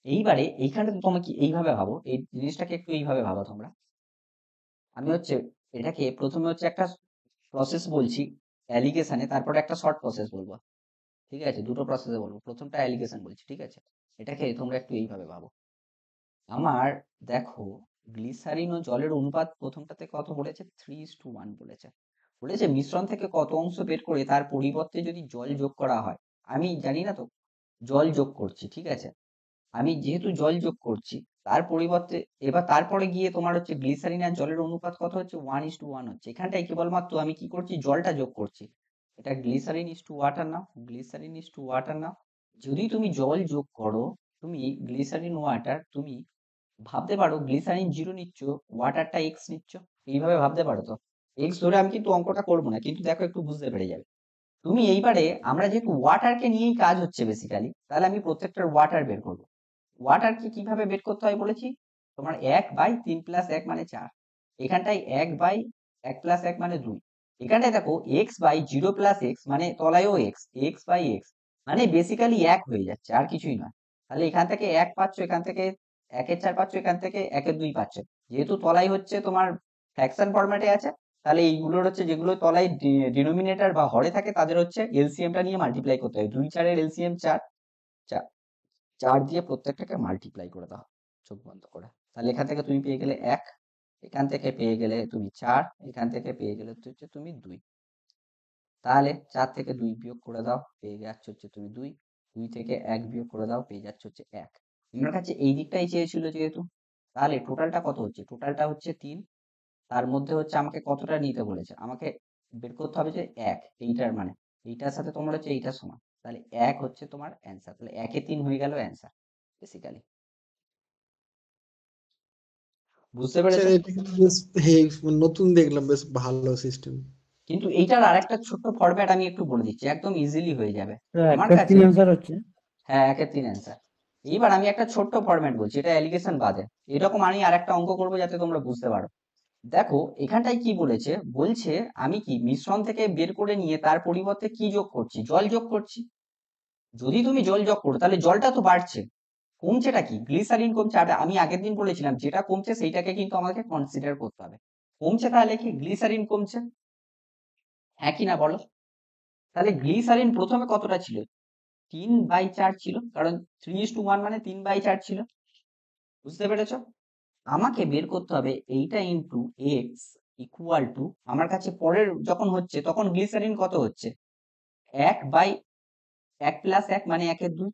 এইবারে এইখানে তো তোমরা কি এইভাবে ভাবো, এই জিনিসটাকে একটু এইভাবে ভাবো তোমরা। আমি হচ্ছে এটাকে প্রথমে হচ্ছে একটা প্রসেস বলছি অ্যালিগেশনে, তারপরে একটা শর্ট প্রসেস বলবো, ঠিক আছে? দুটো প্রসেসে বলবো, প্রথমটা অ্যালিগেশন বলছি, ঠিক আছে? এটাকে তোমরা একটু এইভাবে ভাবো। আমার দেখো গ্লিসারিন ও জলের অনুপাত প্রথমটাতে কত বলেছে, 3:1 বলেছে। বলেছে মিশ্রণ থেকে কত অংশ বের করে তার পরিবর্তে যদি জল যোগ করা হয়। আমি জানি না তো, জল যোগ করছি, ঠিক আছে? আমি যেহেতু জল যোগ করছি, তার পরিবর্তে এবার তারপরে গিয়ে তোমার হচ্ছে গ্লিসারিন আর জলের অনুপাত কত হচ্ছে, 1:1 হচ্ছে। এখানটায় কেবলমাত্র আমি কি করছি, জলটা যোগ করছি। এটা glycerine is to water now, glycerine is to water নাও। যদি তুমি জল যোগ করো, তুমি গ্লিসারিন ওয়াটার, তুমি ভাবতে পারো গ্লিসারিন 0 নিচ্ছ, ওয়াটারটা এক্স নিচ্ছ, এইভাবে ভাবতে পারো তো। এক্স ধরে আমি কিন্তু অঙ্কটা করবো না, কিন্তু দেখো একটু বুঝতে পেরে যাবে তুমি। এইবারে আমরা যেহেতু ওয়াটারকে নিয়েই কাজ হচ্ছে বেসিক্যালি, তাহলে আমি প্রত্যেকটার ওয়াটার বের করবো। ওয়াটারকে কিভাবে বের করতে হয় বলেছি, তোমার 1/3 + 1 মানে 4। এখানটায় 1/1 + 1 মানে 2। এখানটায় দেখো x/0 + x মানে তলায়ও x/x মানে বেসিক্যালি 1 হয়ে যাচ্ছে, আর কিছুই নয়। তাহলে এখান থেকে 1 পাচ্ছ, এখান থেকে 1-এর 4 পাচ্ছ, এখান থেকে 1-এর 2 পাচ্ছ। যেহেতু তলায় হচ্ছে তোমার ফ্র্যাকশন ফরম্যাটে আছে, তাহলে এইগুলোর হচ্ছে যেগুলো তলায় ডিনোমিনেটর বা হরে থাকে তাদের হচ্ছে এলসিএমটা নিয়ে মাল্টিপ্লাই করতে হয়। 2-4-এর এলসিএম 4, 4 দিয়ে প্রত্যেকটাকে মাল্টিপ্লাই করে দাও চোখ বন্ধ করে। তাহলে এখান থেকে তুমি পেয়ে গেলে 1, এখান থেকে পেয়ে গেলে তুমি 4, এখান থেকে পেয়ে গেলে হচ্ছে তুমি 2। তাহলে 4 থেকে 2 বিয়োগ করে দাও, পেয়ে যাচ্ছ হচ্ছে তুমি 2। 2 থেকে 1 বিয়োগ করে দাও, পেয়ে যাচ্ছ হচ্ছে 1। আমার কাছে এই দিকটাই চেয়েছিল যেহেতু, তাহলে টোটালটা কত হচ্ছে, টোটালটা হচ্ছে 3। তার মধ্যে হচ্ছে আমাকে কতটা নিতে বলেছে, আমাকে বের করতে হবে যে 1, এইটার মানে এইটার সাথে তোমার হচ্ছে এইটার সমান। তাহলে 1 হচ্ছে তোমার অ্যান্সার। তাহলে 1 এ 3 হয়ে গেল অ্যান্সার বেসিক্যালি। বুঝতে স্যার পেরেছো? এটা কিন্তু বেশ নতুন দেখলাম, বেশ ভালো সিস্টেম। কিন্তু এইটার আরেকটা ছোট্ট ফরম্যাট আমি একটু বলে দিচ্ছি, একদম ইজিলি হয়ে যাবে। আমার একটা কাছে 3 অ্যান্সার হচ্ছে। হ্যাঁ 1 এর 3 অ্যান্সার। এইবার আমি একটা ছোট্ট ফরম্যাট বলছি, এটা এলিগেশন বাদে। এরকম আমি আরেকটা অঙ্ক করবো যাতে তোমরা বুঝতে পারো। দেখো এখানটায় কি বলেছে, বলছে আমি কি মিশ্রণ থেকে বের করে নিয়ে তার পরিবর্তে কি যোগ করছি, জল যোগ করছি। যদি তুমি জল যোগ করো তাহলে জলটা তো বাড়ছে, কমছেটা কি, গ্লিসারিন কমছে। আর আমি আগের দিন বলেছিলাম যেটা কমছে সেইটাকে কিন্তু আমাকে কনসিডার করতে হবে। কমছে তাহলে কি, গ্লিসারিন কমছে, হ্যাঁ কি না বলো? তাহলে গ্লিসারিন প্রথমে কতটা ছিল, 3/4 ছিল, কারণ 3:1 মানে 3/4 ছিল। বুঝতে পেরেছো? আমাকে বের করতে হবে এইটা ইন্টু এক্স ইকুয়াল টু, আমার কাছে পরের যখন হচ্ছে তখন গ্লিসারিন কত হচ্ছে, 1/1 প্লাস 1 মানে 1 এর 2,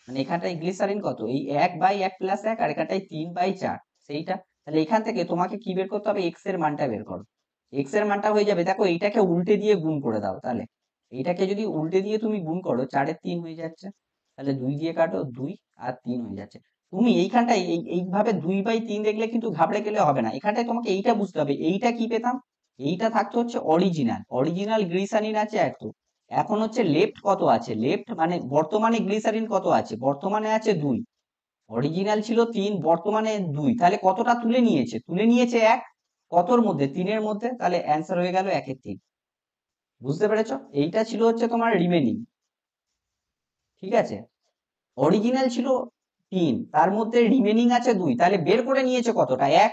মানে এখানটায় গ্লিসারিন কত, এই 1/1 প্লাস 1, আর এখানটায় 3/4 সেইটা। তাহলে এখান থেকে তোমাকে কি বের করতে হবে, এক্স এর মানটা বের করো। এক্স এর মানটা হয়ে যাবে, দেখো এইটাকে উল্টে দিয়ে গুণ করে দাও, তাহলে এইটাকে যদি উল্টে দিয়ে তুমি গুণ করো 4 এর 3 হয়ে যাচ্ছে, তাহলে 2 দিয়ে কাটো, 2 আর 3 হয়ে যাচ্ছে। তুমি এইখানটায় এইভাবে 2/3 দেখলে কিন্তু ঘাবড়ে গেলে হবে না, এখানটায় তোমাকে এইটা বুঝতে হবে, এইটা কি পেতাম, এইটা থাকতো হচ্ছে অরিজিনাল গ্লিসারিন আছে এত। এখন হচ্ছে লেফট কত আছে, লেফট মানে বর্তমানে গ্লিসারিন কত আছে, বর্তমানে আছে 2, অরিজিনাল ছিল 3, বর্তমানে 2, তাহলে কতটা তুলে নিয়েছে, 1, কতর মধ্যে, 3-এর মধ্যে, তাহলে অ্যান্সার হয়ে গেল 1 এর 3। বুঝতে পেরেছো? এইটা ছিল হচ্ছে তোমার রিমেনিং, ঠিক আছে। অরিজিনাল ছিল 3, তার মধ্যে রিমেনিং আছে 2, তাহলে বের করে নিয়েছে কতটা, 1,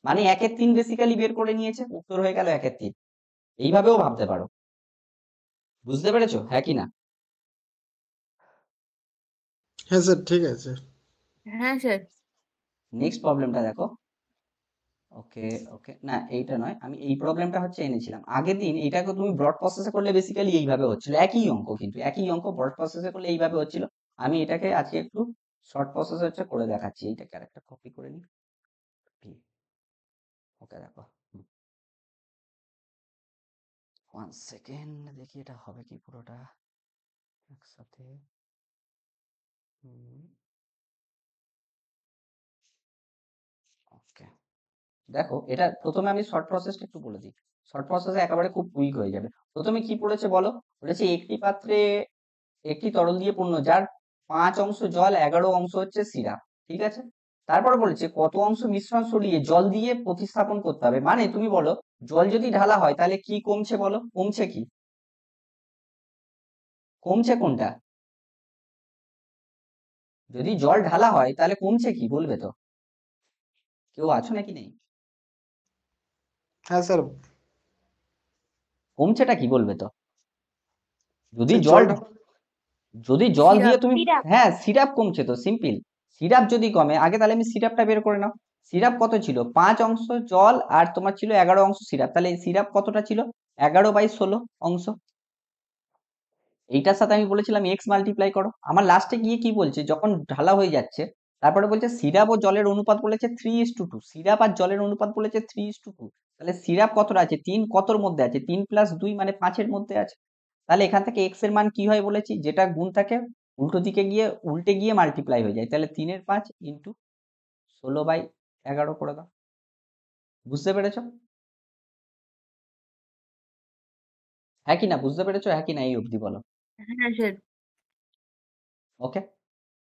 মানে 1 এর 3 বেসিক্যালি বের করে নিয়েছে, উত্তর হয়ে গেল 1 এর 3। এইভাবেও ভাবতে পারো। বুঝতে পেরেছো, হ্যাঁ কি না? হ্যাঁ স্যার, ঠিক আছে। হ্যাঁ স্যার। নেক্সট প্রবলেমটা দেখো। ওকে ওকে, না এইটা নয়, আমি এই প্রবলেমটা হচ্ছে এনেছিলাম আগের দিন। এটাকে তুমি ব্রড প্রসেসে করলে বেসিক্যালি এইভাবে হচ্ছিল, একই অঙ্ক, কিন্তু একই অঙ্ক ব্রড প্রসেসে করলে এইভাবে হচ্ছিল। আমি এটাকে আজকে একটু শর্ট প্রসেসে হচ্ছে করে দেখাচ্ছি। এইটাকে আরেকটা কপি করে নিই। ওকে দেখো, 1 সেকেন্ড দেখি এটা হবে কি পুরোটা একসাথে। ওকে দেখো, এটা প্রথমে আমি শর্ট প্রসেসটা একটু বলে দিই। শর্ট প্রসেসে একেবারে খুব কুইক হয়ে যাবে। প্রথমে কি পড়েছে বলো, বলেছে একটি পাত্রে একটি তরল দিয়ে পূর্ণ, যার 5 অংশ জল 11 অংশ হচ্ছে সিরাপ, ঠিক আছে। তারপর বলেছে কত অংশ মিশ্রণ সরিয়ে জল দিয়ে প্রতিস্থাপন করতে হবে। মানে তুমি বলো জল যদি ঢালা হয় তাহলে কি কমছে, বলো কমছে কি, কমছে কোনটা, যদি জল ঢালা হয় তাহলে কমছে কি বলবে তো, কেউ আছো নাকি নেই? হ্যাঁ স্যার, কমছেটা কি বলবে তো, যদি স্যার জল জলটা যদি জল দিয়ে তুমি, সিরাপ। হ্যাঁ সিরাপ কমছে তো, সিম্পল। সিরাপ যদি কমে, আগে তাহলে আমি সিরাপটা বের করে নাও। সিরাপ কত ছিল, 5 অংশ জল আর তোমার ছিল 11 অংশ সিরাপ, তাহলে সিরাপ কতটা ছিল, 11/16 অংশ। এইটার সাথে আমি বলেছিলাম এক্স মাল্টিপ্লাই করো। আমার লাস্টে গিয়ে কি বলছে, যখন ঢালা হয়ে যাচ্ছে তারপরে বলছে সিরাপ ও জলের অনুপাত বলেছে 3:2, সিরাপ আর জলের অনুপাত বলেছে 3:2। তাহলে সিরাপ কতটা আছে, 3, কতর মধ্যে আছে, 3 + 2 মানে 5-এর মধ্যে আছে। তাহলে এখান থেকে এক্স এর মান কি হয় বলেছি, যেটা গুণ থাকে উল্টো দিকে গিয়ে উল্টে গিয়ে মাল্টিপ্লাই হয়ে যায়, তাহলে 3 এর 5 ইন্টু 16/11 করে দাও। বুঝতে পেরেছো, হ্যাঁ কি না, বুঝতে পেরেছো, হ্যাঁ কি না, এই অবধি বলো। হ্যাঁ স্যার। ওকে,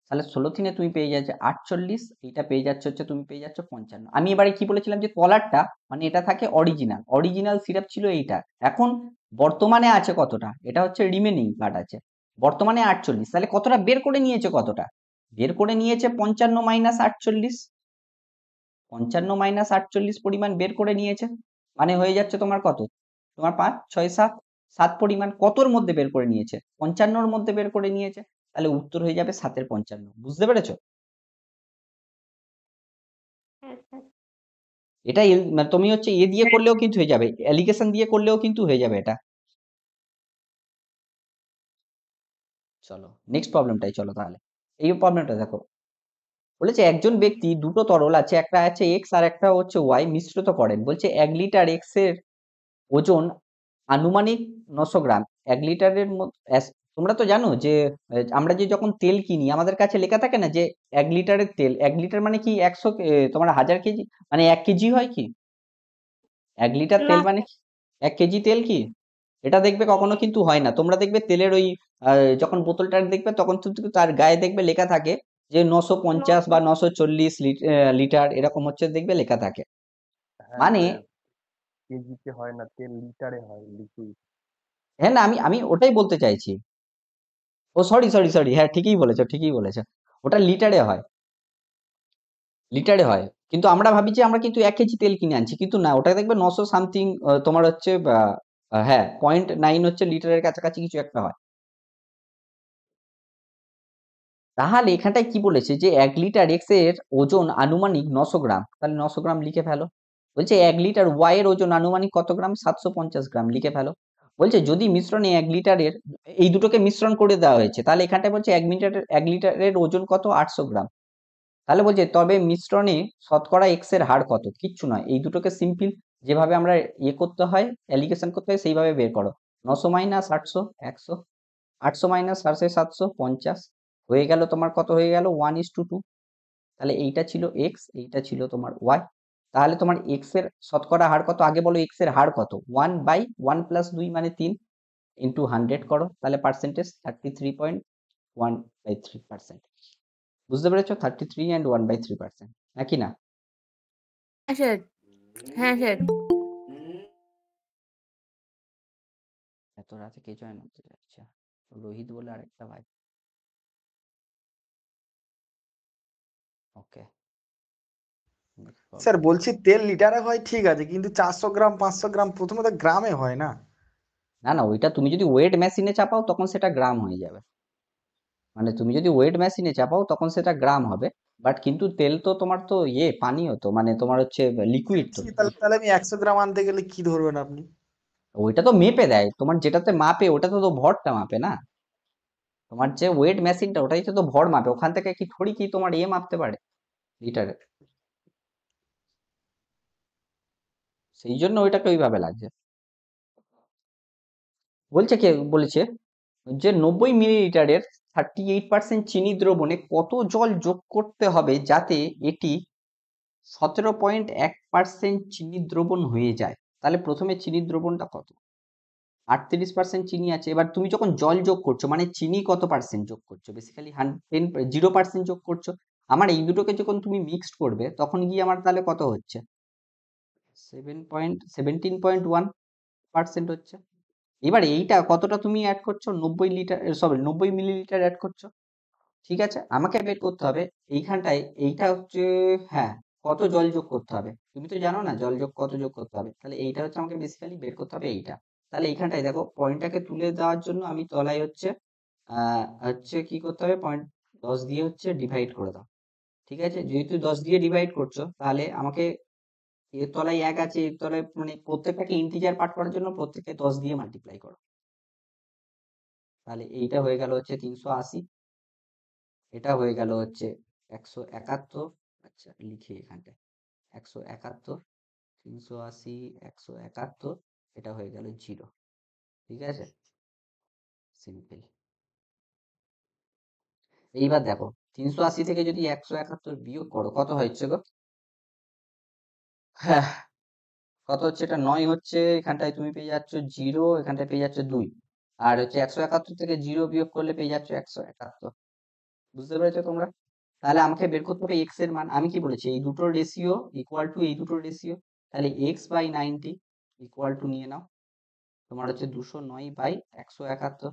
তাহলে 16 তুমি পেয়ে যাচ্ছে 48, এইটা পেয়ে যাচ্ছে হচ্ছে তুমি পেয়ে যাচ্ছ 55। আমি এবারে কি বলেছিলাম যে তলারটা মানে এটা থাকে অরিজিনাল সিরাপ ছিল এইটা, এখন বর্তমানে আছে কতটা, এটা হচ্ছে রিমেনিং পার্ট আছে, বর্তমানে 48, তাহলে কতটা বের করে নিয়েছে, কতটা বের করে নিয়েছে, 55 - 48, 55 - 48 পরিমাণ বের করে নিয়েছে, মানে হয়ে যাচ্ছে তোমার কত, তোমার 5, 6, 7 পরিমাণ, কতর মধ্যে বের করে নিয়েছে, 55-র মধ্যে বের করে নিয়েছে, তাহলে উত্তর হয়ে যাবে 7 এর 55। বুঝতে পেরেছো? হ্যাঁ স্যার। এটা মানে তুমি হচ্ছে এ দিয়ে করলেও কিন্তু হয়ে যাবে, অ্যালিগেশন দিয়ে করলেও কিন্তু হয়ে যাবে এটা। চলো নেক্সট প্রবলেমটাই চলো তাহলে। এই প্রবলেমটা দেখো, বলেছে একজন ব্যক্তি দুটো তরল আছে, একটা আছে এক্স আর একটা হচ্ছে ওয়াই, মিশ্রিত করেন। বলছে 1 লিটার এক্স এর ওজন আনুমানিক 900 গ্রাম, 1 লিটারের তোমরা তো জানো যে আমরা যে যখন তেল কিনি আমাদের কাছে লেখা থাকে না যে 1 লিটারের তেল, 1 লিটার মানে কি 100 তোমার 1000 কেজি মানে 1 কেজি হয় কি? 1 লিটার না তেল মানে 1 কেজি তেল কি? এটা দেখবে কখনো কিন্তু হয় না। তোমরা দেখবে তেলের ওই যখন বোতলটা দেখবে তখন কিন্তু তার গায়ে দেখবে লেখা থাকে যে 950 বা 940 লিটার এরকম হচ্ছে দেখবে লেখা থাকে। মানে কেজিতে হয় না, তেল লিটারে হয়, লিকুইড। হ্যাঁ না আমি ওটাই বলতে চাইছি। ও সরি হ্যাঁ ঠিকই বলেছো। ওটা লিটারে হয়। লিটারে হয়। কিন্তু আমরা ভাবি যে আমরা কিন্তু 1 কেজি তেল কিনে আনছি। কিন্তু না ওটা দেখবে 900 সামথিং তোমার হচ্ছে হ্যাঁ 0.9 হচ্ছে লিটারের কাছাকাছি কিছু একটা হয়। তাহলে এখানটায় কি বলেছে যে 1 লিটার এক্স এর ওজন আনুমানিক 900 গ্রাম। তাহলে 900 গ্রাম লিখে ফেলো। বলছে 1 লিটার ওয়াই এর ওজন আনুমানিক কত গ্রাম? 750 গ্রাম লিখে ফেলো। বলছে যদি মিশ্রণে 1 লিটারের এই দুটোকে মিশ্রণ করে দেওয়া হয়েছে তাহলে এখানটায় বলছে 1 লিটারের ওজন কত? 800 গ্রাম। তাহলে বলছে তবে মিশ্রণে শতকরা এক্স এর হার কত? কিচ্ছু নয়। এই দুটোকে সিম্পল যেভাবে আমরা করতে হয় অ্যালিগেশন করতে হয় সেইভাবে বের করো। 900 মাইনাস 800 100 800 মাইনাস 750 50 হয়ে গেল তোমার কত হয়ে গেল 1:2। তাহলে এইটা ছিল এক্স এইটা ছিল তোমার ওয়াই। তাহলে তোমার এক্স এর শতকরা হার কত? আগে বলো এক্স এর হার কত? 1/1 প্লাস 2 মানে 3 ইন্টু 100 করো তাহলে পার্সেন্টেজ 33.1/3%। বুঝতে পেরেছো? 33 and 1/3% নাকি না? হ্যাঁ স্যার, হ্যাঁ স্যার। এত রাতে কে জয়েন হতে যাচ্ছে? রোহিত বলে আরেকটা ভাই। ওকে স্যার বলছি তেল লিটারে হয় ঠিক আছে, কিন্তু 400 গ্রাম 500 গ্রাম প্রথমে তো গ্রামে হয় না। না ওইটা তুমি যদি ওয়েট মেশিনে চাপাও তখন সেটা গ্রাম হয়ে যাবে। মানে তুমি যদি ওয়েট মেশিনে চাপাও তখন সেটা গ্রাম হবে। বাট কিন্তু তেল তো তোমার তো পানীয় তো মানে তোমার হচ্ছে লিকুইড তো। তাহলে তাহলে আমি 100 গ্রাম আনতে গেলে কি ধরবেন আপনি? ওইটা তো মেপে দেয় তোমার যেটাতে মাপে ওটা তো ভরটা মাপে না। তোমার যে ওয়েট মেশিনটা ওটাই তো ভর মাপে। ওখান থেকে কি থোড়ি কি তোমার মাপতে পারে লিটারে। সেই জন্য ওইটাকে ওইভাবে লাগছে। বলছে কে বলেছে যে 90 মিলিলিটারের 38% চিনি দ্রবণে কত জল যোগ করতে হবে যাতে এটি 17.1% চিনি দ্রবণ হয়ে যায়। তাহলে প্রথমে চিনি দ্রবণটা কত? 38% চিনি আছে। এবার তুমি যখন জল যোগ করছো মানে চিনি কত পার্সেন্ট যোগ করছো? বেসিক্যালি 0% যোগ করছো। আমার এই দুটোকে যখন তুমি মিক্সড করবে তখন গিয়ে আমার তাহলে কত হচ্ছে? 17.1% হচ্ছে। এবার এইটা কতটা তুমি অ্যাড করছো? 90 মিলিলিটার অ্যাড করছো। ঠিক আছে আমাকে বের করতে হবে এইখানটায় এইটা হচ্ছে হ্যাঁ কত জল যোগ করতে হবে। তুমি তো জানো না কত যোগ করতে হবে। তাহলে এইটা হচ্ছে আমাকে বেসিক্যালি বের করতে হবে এইটা। তাহলে এইখানটায় দেখো পয়েন্টটাকে তুলে দেওয়ার জন্য আমি তলায় হচ্ছে কি করতে হবে? 10 দিয়ে হচ্ছে ডিভাইড করে দাও। ঠিক আছে যেহেতু 10 দিয়ে ডিভাইড করছো তাহলে আমাকে এর তলায় 1 আছে এর তলায় মানে প্রত্যেকটাকে ইন্টিজার পার্ট করার জন্য প্রত্যেককে 10 দিয়ে মাল্টিপ্লাই করো। তাহলে এইটা হয়ে গেল হচ্ছে 380। এটা হয়ে গেল হচ্ছে 171। আচ্ছা লিখি এখানটায় 171 380 171 এটা হয়ে গেল 0। ঠিক আছে সিম্পল। এইবার দেখো 380 থেকে যদি 171 বিয়োগ করো কত হচ্ছে গো? হ্যাঁ কত হচ্ছে? এটা 9 হচ্ছে। এখানটায় তুমি পেয়ে যাচ্ছ 0 এখানটায় পেয়ে যাচ্ছ 2 আর হচ্ছে 171 থেকে 0 বিয়োগ করলে পেয়ে যাচ্ছ 171। বুঝতে পেরেছো তোমরা? তাহলে আমাকে বের করতে হবে এক্স এর মান। আমি কি বলেছি এই দুটোর রেশিও ইকুয়াল টু এই দুটোর রেশিও। তাহলে x/90 ইকুয়াল টু নিয়ে নাও তোমার হচ্ছে 209/171।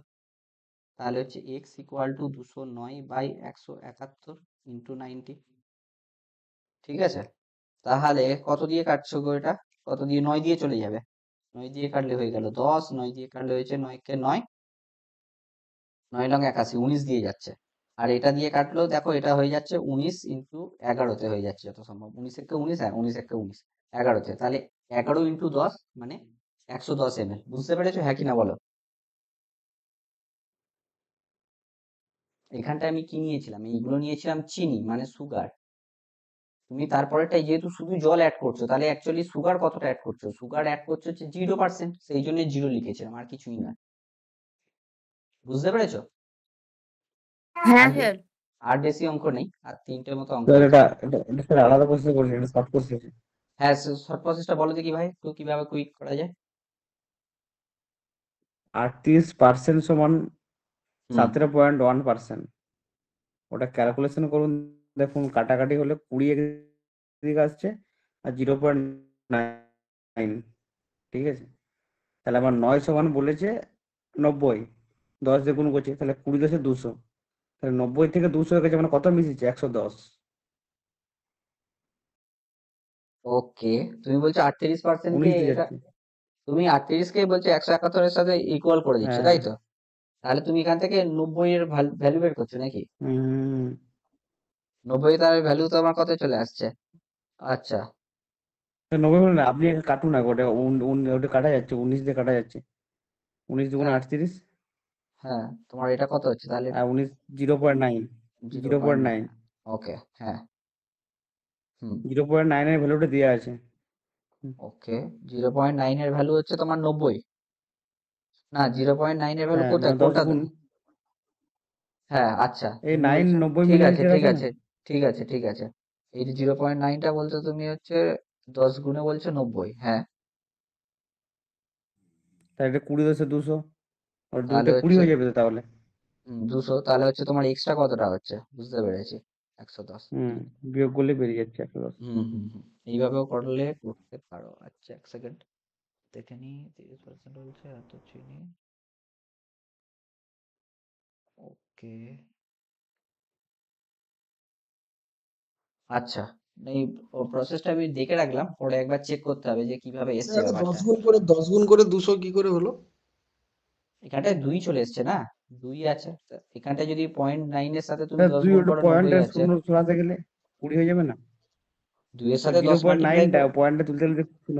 তাহলে হচ্ছে x ইকুয়াল টু 209/171 ইন্টু 90। ঠিক আছে তাহলে কত দিয়ে কাটছো গো? এটা কত দিয়ে? 9 দিয়ে চলে যাবে। 9 দিয়ে কাটলে হয়ে গেল 10 9 দিয়ে কাটলে হয়েছে 9 কে 9 9 লং 81 19 দিয়ে যাচ্ছে। আর এটা দিয়ে কাটলেও দেখো এটা হয়ে যাচ্ছে 19 ইন্টু 11তে হয়ে যাচ্ছে যত সম্ভব। 19 একে 19 হ্যাঁ 19 একে 19 11তে। তাহলে 11 ইন্টু 10 মানে 110 ml। বুঝতে পেরেছো হ্যাঁ কি না বলো? এখানটায় আমি কি নিয়েছিলাম? এইগুলো নিয়েছিলাম চিনি মানে সুগার। তুমি তারপরেটাই যেহেতু শুধু জল অ্যাড করছো তাহলে অ্যাকচুয়ালি সুগার কতটা অ্যাড করছো? সুগার অ্যাড করছো হচ্ছে 0%। সেই জন্য 0 লিখেছিলাম আর কিছুই না। বুঝতে পেরেছো? হ্যাঁ আর বে- স্যার। আর বেশি অঙ্ক নেই, আর 3টের মতো অঙ্ক স্যার আছে। এটা স্যার আলাদা প্রসেসে করছি, এটা শর্ট প্রসেসে। হ্যাঁ, শর্ট প্রসেসটা বলো দেখি ভাই, একটু কিভাবে কুইক করা যায়। 38% সমান হুম 17.1%। ওটা ক্যালকুলেশন করুন, দেখুন কাটাকাটি হলে 20 এদিকে আসছে আর 0.9, ঠিক আছে। তাহলে আমার 9 সমান বলেছে 90, 10 দিয়ে গুণ করছে, তাহলে 20 10 200, তাহলে 90 থেকে 200 হয়ে গেছে, মানে কত মিশিয়েছে? 110। ওকে, তুমি বলছো 38% কে 19 দিয়ে এটা, যাচ্ছে। তুমি 38 কে বলছো 171 সাথে ইকুয়াল করে দিচ্ছ, হ্যাঁ। তাই তো? তাহলে তুমি এখান থেকে 90 এর ভ্যালু বের করছো নাকি? হুম 90 তার ভ্যালু তো আমার কত চলে আসছে? আচ্ছা, 90 হলো না, আপনি একটা কাটুন না, ওটা ওটা কাটা যাচ্ছে, 19 দিয়ে কাটা যাচ্ছে। 19 দুগুণ হ্যাঁ 38, হ্যাঁ, তোমার এটা কত হচ্ছে তাহলে? আর 19 0.9, 0.9। 0.9, ওকে, হ্যাঁ, হুম, 0.9 এর ভ্যালুটা দেওয়া আছে। ওকে। 0.9 এর ভ্যালু হচ্ছে তোমার 90, না 0.9 এর ভ্যালু হ্যাঁ, কোথায়, মানে 10 কোনটা? গুণ, হ্যাঁ, আচ্ছা, এই তুমি 9 বলছো, 90 ঠিক আছে, মিলিমিটার ঠিক আছে না। আছে, ঠিক আছে, ঠিক আছে। এই যে 0.9টা বলছো তুমি হচ্ছে 10 গুণে বলছো 90, হ্যাঁ, তাহলে এটা 20 10 200, আর তাহলে দুইটা 20 হচ্ছে হয়ে যাবে তো তাহলে। 200, তাহলে হচ্ছে তোমার এক্সট্রা কতটা হচ্ছে, বুঝতে পেরেছি, 110। হুম বিয়োগ করলে বেরিয়ে যাচ্ছে 110। হুম হুম হুম, এইভাবেও করলে করতে পারো। আচ্ছা, এক সেকেন্ড দেখে নি, 30% বলছে এত চিনি। ওকে, আচ্ছা, এই প্রসেসটা আমি দেখে রাখলাম, পরে একবার চেক করতে হবে যে কিভাবে এসছে আচ্ছা, ব্যাপারটা। 10 গুণ করে 200 কি করে হলো? এখানটায় 2 চলে এসছে না, 2 আছে তো, এখানটায় যদি 0.9 এর সাথে তুমি স্যার 10 দুই গুণ ওটা করো, 90 পয়েন্টের আছে। শূন্য সরাতে গেলে 20 হয়ে যাবে না? 2 এর স্যার সাথে 10 মাল্টিপ্লাই 0.9টা করো। পয়েন্টে তুলতে গেলে ছিল,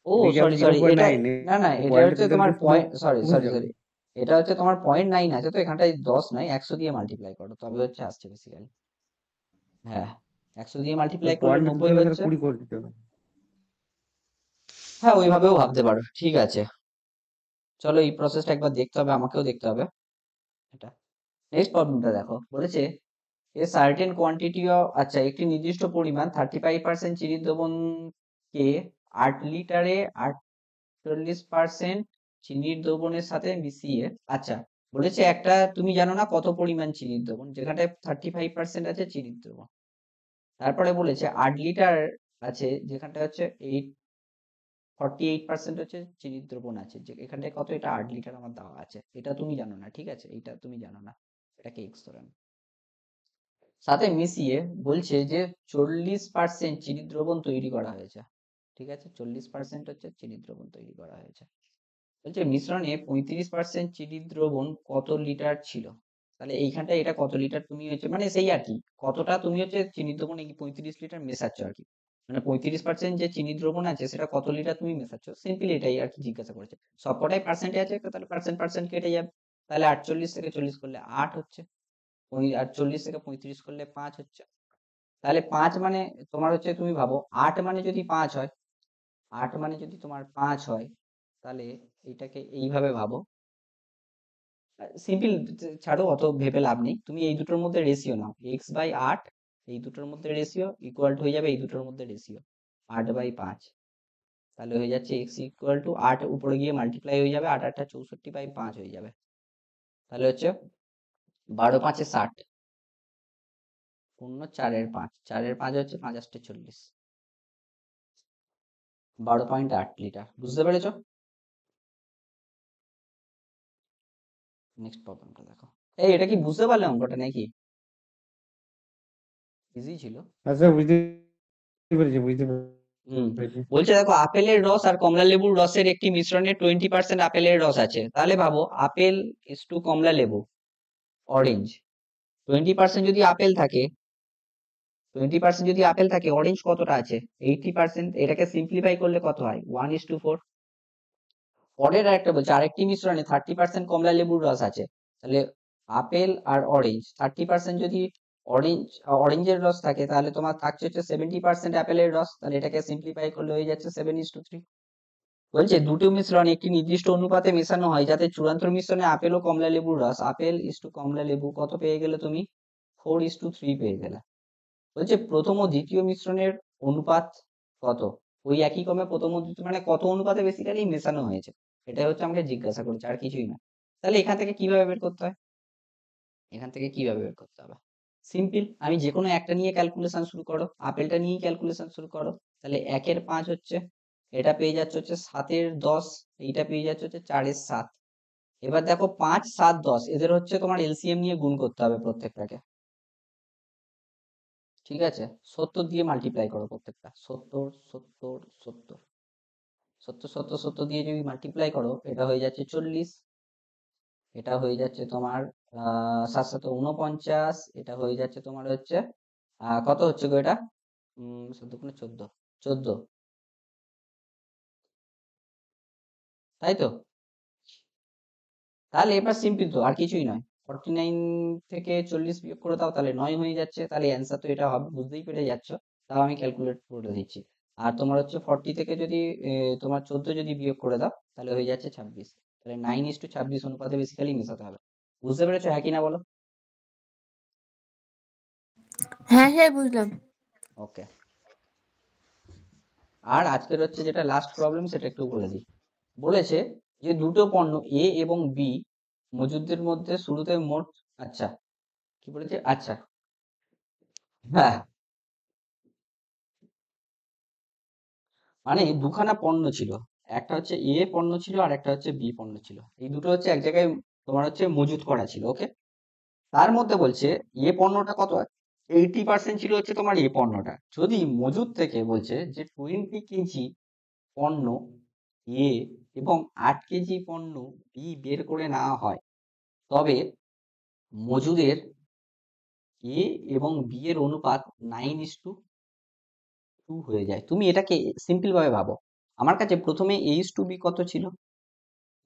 ও এদিকে সরি আছে সরি, এটা 0.9, না না, এটা পয়েন্টে হচ্ছে তুলতে তোমার গেলে শুধু পয়েন্ট, সরি 20 সরি যাবে। সরি, এটা হচ্ছে তোমার 0.9 আছে, তো এখানটায় 10 নাই, 100 দিয়ে মাল্টিপ্লাই করো তবে হচ্ছে আসছে বেসিক্যালি। হ্যাঁ, 100 দিয়ে মাল্টিপ্লাই করলে পয়েন্টে তুলতে 90 গেলে স্যার হচ্ছে। 20 করে দিতে হবে। হ্যাঁ, ওইভাবেও ভাবতে পারো, ঠিক আছে। চলো এই প্রসেসটা একবার দেখতে হবে, আমাকেও দেখতে হবে এটা। নেক্সট প্রবলেমটা দেখো, বলেছে এ সার্টেন কোয়ান্টিটি অফ, আচ্ছা, একটি নির্দিষ্ট পরিমাণ 35% চিনির দ্রবণকে 8 লিটারে 48% চিনির দ্রবণের সাথে মিশিয়ে, আচ্ছা, বলেছে একটা, তুমি জানো না কত পরিমাণ চিনির দ্রবণ, যেখানটায় 35% আছে চিনির দ্রবণ। তারপরে বলেছে 8 লিটার আছে, যেখানটা হচ্ছে 48% হচ্ছে চিনির দ্রবণ আছে, যে এখানটায় কত, এটা 8 লিটার আমার দেওয়া আছে, এটা তুমি জানো না, ঠিক আছে, এটা তুমি জানো না, এটাকে এক্স ধরে নাও। সাথে মিশিয়ে বলছে যে 40% চিনি দ্রবণ তৈরি করা হয়েছে, ঠিক আছে, 40% হচ্ছে চিনি দ্রবণ তৈরি করা হয়েছে। বলছে মিশ্রণে 35% চিনি দ্রবণ কত লিটার ছিল। তাহলে এইখানটা এটা কত লিটার তুমি হচ্ছে, মানে সেই আর কি, কতটা তুমি হচ্ছে চিনি দ্রবণ এই 35 লিটার মেশাচ্ছ আর কি, মানে 35% যে চিনি দ্রবণ আছে সেটা কত লিটার তুমি মেশাচ্ছ, সিম্পলি এটাই আর কি জিজ্ঞাসা করেছে। সবকটাই পার্সেন্টে আছে, তাহলে পার্সেন্ট পার্সেন্ট কেটে যাবে, তাহলে 48 থেকে 40 করলে 8 হচ্ছে, আর 40 থেকে 35 করলে 5 হচ্ছে। তাহলে 5 মানে তোমার হচ্ছে, তুমি ভাবো 8 মানে যদি 5 হয়, 8 মানে যদি তোমার 5 হয়, তাহলে এইটাকে এইভাবে ভাবো, সিম্পল, ছাড়ো, অত ভেবে লাভ নেই, তুমি এই দুটোর মধ্যে রেশিও নাও, x/8, এই দুটোর মধ্যে রেশিও ইকুয়াল টু হয়ে যাবে এই দুটোর মধ্যে রেশিও 8/5, তাহলে হয়ে যাচ্ছে x ইকুয়াল টু 8 উপরে গিয়ে মাল্টিপ্লাই হয়ে যাবে, 8 8 64/5 হয়ে যাবে, তাহলে হচ্ছে 12 5 60, 4 5, 4 5 হচ্ছে 5 8 40, 12.8 লিটার, বুঝতে পেরেছো? নেক্সট প্রবলেমটা দেখো, এই এটা কি বুঝতে পারলে অঙ্কটা নাকি? ইজি ছিল। আচ্ছা বুঝতে হুম, পেরেছি। বলছে দেখো আপেলের রস আর কমলা লেবুর রসের একটি মিশ্রণে 20% আপেলের রস আছে, তাহলে ভাবো আপেল ইস টু কমলা লেবু, অরেঞ্জ, 20% যদি আপেল থাকে, 20% যদি আপেল থাকে, অরেঞ্জ কতটা আছে, 80%, এটাকে সিম্পলিফাই করলে কত হয়, 1:4। পরের আরেকটা বলছে আরেকটি মিশ্রণে 30% কমলা লেবুর রস আছে, তাহলে আপেল আর অরেঞ্জ 30% যদি অরেঞ্জের রস থাকে, তাহলে তোমার থাকছে হচ্ছে 70% আপেলের রস, তাহলে এটাকে সিম্পলিফাই করলে হয়ে যাচ্ছে 7:3। বলছে দুটো মিশ্রণ একটি নির্দিষ্ট অনুপাতে মেশানো হয় যাতে চূড়ান্ত মিশ্রণে আপেল ও কমলা লেবুর রস, আপেল ইস্টু কমলা লেবু কত পেয়ে গেলে তুমি? 4:3 পেয়ে গেলে। বলছে প্রথম ও দ্বিতীয় মিশ্রণের অনুপাত কত? ওই একই ক্রমে প্রথম ও দ্বিতীয় মানে কত অনুপাতে বেসিক্যালি মেশানো হয়েছে, এটাই হচ্ছে আমাকে জিজ্ঞাসা করেছে, আর কিছুই না। তাহলে এখান থেকে কিভাবে বের করতে হয়? এখান থেকে কিভাবে বের করতে হবে? সিম্পল, আমি যে কোনো একটা নিয়ে ক্যালকুলেশন শুরু করো, আপেলটা নিয়েই ক্যালকুলেশন শুরু করো। তাহলে 1/5 হচ্ছে, এটা পেয়ে যাচ্ছে হচ্ছে 7/10, এইটা পেয়ে যাচ্ছে হচ্ছে 4/7। এবার দেখো 5, 7, 10 এদের হচ্ছে তোমার এলসিএম নিয়ে গুণ করতে হবে প্রত্যেকটাকে, ঠিক আছে? 70 দিয়ে মাল্টিপ্লাই করো প্রত্যেকটা, 70, 70, 70, 70, 70, 70 দিয়ে যদি মাল্টিপ্লাই করো, এটা হয়ে যাচ্ছে 40, এটা হয়ে যাচ্ছে তোমার 7 7 49, এটা হয়ে যাচ্ছে তোমার হচ্ছে কত হচ্ছে গো এটা? 14, 14, তাই তো? তাহলে এবার সিম্পল তো, আর কিছুই নয়। 49 থেকে 40 বিয়োগ করে দাও, তাহলে 9 হয়ে যাচ্ছে। তাহলে অ্যান্সার তো এটা হবে, বুঝতেই পেরে যাচ্ছ। তাও আমি ক্যালকুলেট করে দিচ্ছি। আর তোমার হচ্ছে 40 থেকে যদি তোমার 14 যদি বিয়োগ করে দাও, তাহলে হয়ে যাচ্ছে 26। তাহলে 9:26 অনুপাতে বেসিক্যালি মেশাতে হবে। বুঝতে পেরেছো, হ্যাঁ কি না বলো? হ্যাঁ হ্যাঁ বুঝলাম। ওকে। আর আজকের হচ্ছে যেটা লাস্ট প্রবলেম সেটা একটু বলে দিই। বলেছে যে দুটো পণ্য এ এবং বি মজুদের মধ্যে শুরুতে মোট, আচ্ছা কি বলেছে, আচ্ছা হ্যাঁ, মানে দুখানা পণ্য ছিল, একটা হচ্ছে এ পণ্য ছিল আর একটা হচ্ছে বি পণ্য ছিল। এই দুটো হচ্ছে এক জায়গায় তোমার হচ্ছে মজুত করা ছিল, ওকে? তার মধ্যে বলছে এ পণ্যটা কত, 80% ছিল হচ্ছে তোমার এ পণ্যটা। যদি মজুত থেকে বলছে যে 20 কেজি পণ্য এ এবং 8 কেজি পণ্য বি বের করে নেওয়া হয়, তবে মজুদের এ এবং বি এর অনুপাত 9:2 হয়ে যায়। তুমি এটাকে সিম্পল ভাবে ভাবো, আমার কাছে প্রথমে a:b কত ছিল,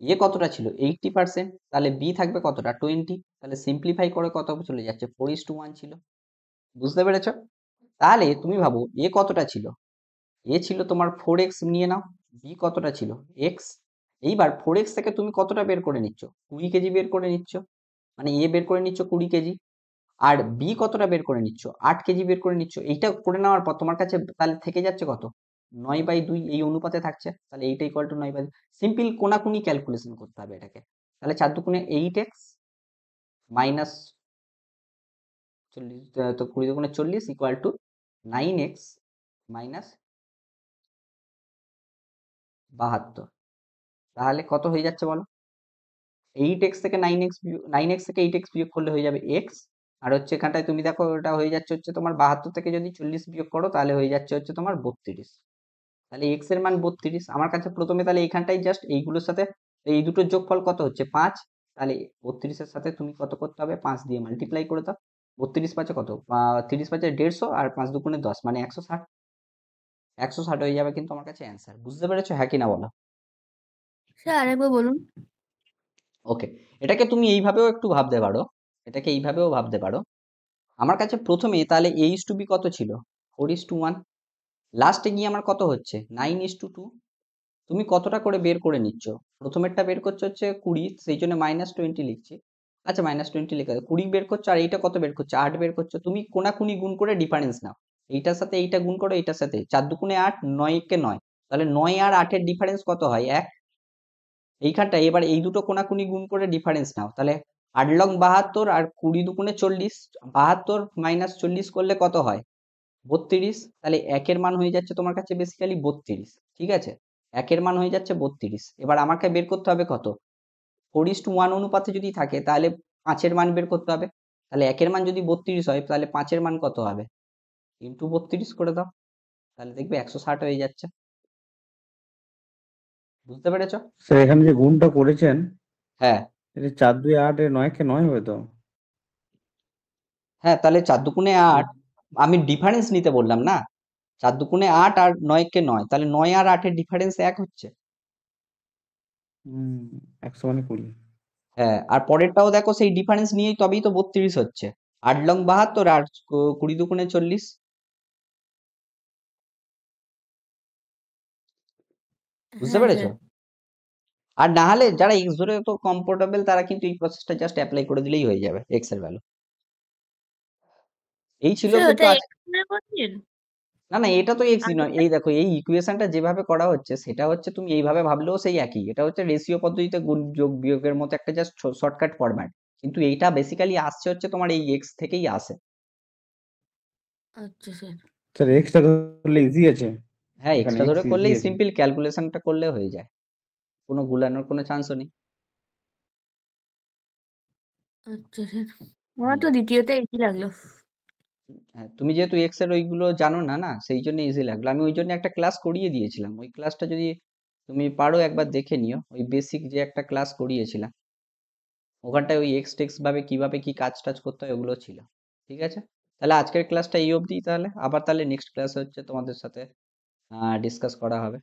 এ কতটা ছিল 80%, তাহলে বি থাকবে কতটা 20, তাহলে সিম্পলিফাই করে কত চলে যাচ্ছে 4:1 ছিল। বুঝতে পেরেছো? তাহলে তুমি ভাবো এ কতটা ছিল, এ ছিল তোমার 4x নিয়ে নাও, বি কতটা ছিল x। এইবার 4x থেকে তুমি কতটা বের করে নিচ্ছ, 20 কেজি বের করে নিচ্ছ, মানে এ বের করে নিচ্ছ 20 কেজি, আর বি কতটা বের করে নিচ্ছ 8 কেজি বের করে নিচ্ছ। এইটা করে নেওয়ার পর তোমার কাছে তাহলে থেকে যাচ্ছে কত, 9/2 এই অনুপাতে থাকছে। তাহলে এইটা ইকুয়াল টু 9/2। সিম্পল কোনাকুনি ক্যালকুলেশন করতে হবে এটাকে। তাহলে 4 দুগুণে 8x মাইনাস 40, তো 20 দুগুণে 40 ইকুয়াল টু 9x মাইনাস 72। তাহলে কত হয়ে যাচ্ছে বলো? 8x থেকে 9x 9x থেকে 8x বিয়োগ করলে হয়ে যাবে x, আর হচ্ছে এখানটায় তুমি দেখো ওটা হয়ে যাচ্ছে হচ্ছে তোমার 72 থেকে যদি 40 বিয়োগ করো তাহলে হয়ে যাচ্ছে হচ্ছে তোমার 32। তাহলে x এর মান 32। আমার কাছে প্রথমে তাহলে এখানটাই জাস্ট এইগুলোর সাথে এই দুটোর যোগফল কত হচ্ছে 5। তাহলে 32 এর সাথে তুমি কত করতে হবে, 5 দিয়ে মাল্টিপ্লাই করে দাও। 32 পাঁচে কত, 30 পাঁচে 150, আর 5 দুগুণে 10 মানে 160। 160 হয়ে যাবে কিন্তু আমার কাছে অ্যান্সার। বুঝতে পেরেছো, হ্যাঁ কি না বলো? স্যার আরেকবার বলুন। ওকে, এটাকে তুমি এইভাবেও একটু ভাবতে পারো, এটাকে এইভাবেও ভাবতে পারো। আমার কাছে প্রথমে তাহলে a:b কত ছিল 4:1, লাস্টে গিয়ে আমার কত হচ্ছে 9:2। তুমি কতটা করে বের করে নিচ্ছ, প্রথমেরটা বের করছো হচ্ছে 20, সেই জন্য -20 লিখছি। আচ্ছা -20 লেখা 20 বের করছো, আর এইটা কত বের করছো 8 বের করছো। তুমি কোনাকুনি গুণ করে ডিফারেন্স নাও, এইটার সাথে এইটা গুণ করো, এইটার সাথে 4 দুগুণে 8, 9 কে 9, তাহলে 9 আর 8 এর ডিফারেন্স কত হয় 1। এইখানটা এবার এই দুটো কোনাকুনি গুণ করে ডিফারেন্স নাও, তাহলে 8 লং 72 আর 20 দুগুণে 40, 72 মাইনাস 40 করলে কত হয় 32। তাহলে একের মান হয়ে যাচ্ছে তোমার কাছে বেসিক্যালি 32, ঠিক আছে? একের মান হয়ে যাচ্ছে 32। এবার আমাকে বের করতে হবে কত, 4:1 অনুপাতে যদি থাকে তাহলে 5-এর মান বের করতে হবে। তাহলে একের মান যদি 32 হয় তাহলে 5-এর মান কত হবে, ইন্টু 32 করে দাও, তাহলে দেখবে 160 হয়ে যাচ্ছে। বুঝতে পেরেছো? স্যার এখানে যে গুণটা করেছেন হ্যাঁ এটা 4 2 8 এ 9 কে 9 হবে তো? হ্যাঁ, তাহলে 4 দুগুণে 8, আমি ডিফারেন্স নিতে বললাম না, 4 দুগুণে 8 আর 9 কে 9, তাহলে 9 আর 8 এর ডিফারেন্স 1 হচ্ছে। 100 মানে 20। হ্যাঁ, আর পরেরটাও দেখো সেই ডিফারেন্স নিয়েই তবেই তো 32 হচ্ছে। 8 লং 72 আর 20 দুগুণে 40। বুঝতে হ্যাঁ পেরেছো? স্যার আর না হলে যারা এক্স ধরে তো কমফোর্টেবল তারা কিন্তু এই প্রসেসটা জাস্ট অ্যাপ্লাই করে দিলেই হয়ে যাবে এক্স এর ভ্যালু। এই ছিল স্যার কিন্তু ওটা আজ এক্সপ্লেন করছেন না না এটা তো এক্স নয়। আগেরটা এই দেখো এই ইকুয়েশনটা যেভাবে করা হচ্ছে সেটা হচ্ছে তুমি এইভাবে ভাবলেও সেই একই। এটা হচ্ছে রেশিও পদ্ধতিতে গুণ যোগ বিয়োগের মতো একটা জাস্ট শর্টকাট ফরম্যাট। কিন্তু এইটা বেসিক্যালি আসছে হচ্ছে তোমার এই এক্স থেকেই আসে। আচ্ছা স্যার স্যার এক্সটা ধরলে ইজি আছে, হ্যাঁ এখানে এক্সট্রা ধরে এক্স ইজি করলেই আছে। সিম্পল ক্যালকুলেশনটা করলে হয়ে যায়, কোনো গুলানোর কোনো চান্সও নেই। আচ্ছা স্যার আমার হুম। তো দ্বিতীয়টা ইজি লাগলো। হ্যাঁ তুমি যেহেতু এক্স এর ওইগুলো জানো না না সেই জন্য ইজি লাগলো। আমি ওই জন্য একটা ক্লাস করিয়ে দিয়েছিলাম, ওই ক্লাসটা যদি তুমি পারো একবার দেখে নিও, ওই বেসিক যে একটা ক্লাস করিয়েছিলাম ওখানটায় ওই এক্স টেক্স ভাবে কিভাবে কি কাজ টাজ করতে হয় ওগুলো ছিল। ঠিক আছে, তাহলে আজকের ক্লাসটা এই অবধি। তাহলে আবার তাহলে নেক্সট ক্লাসে হচ্ছে তোমাদের সাথে ডিসকাস করা হবে।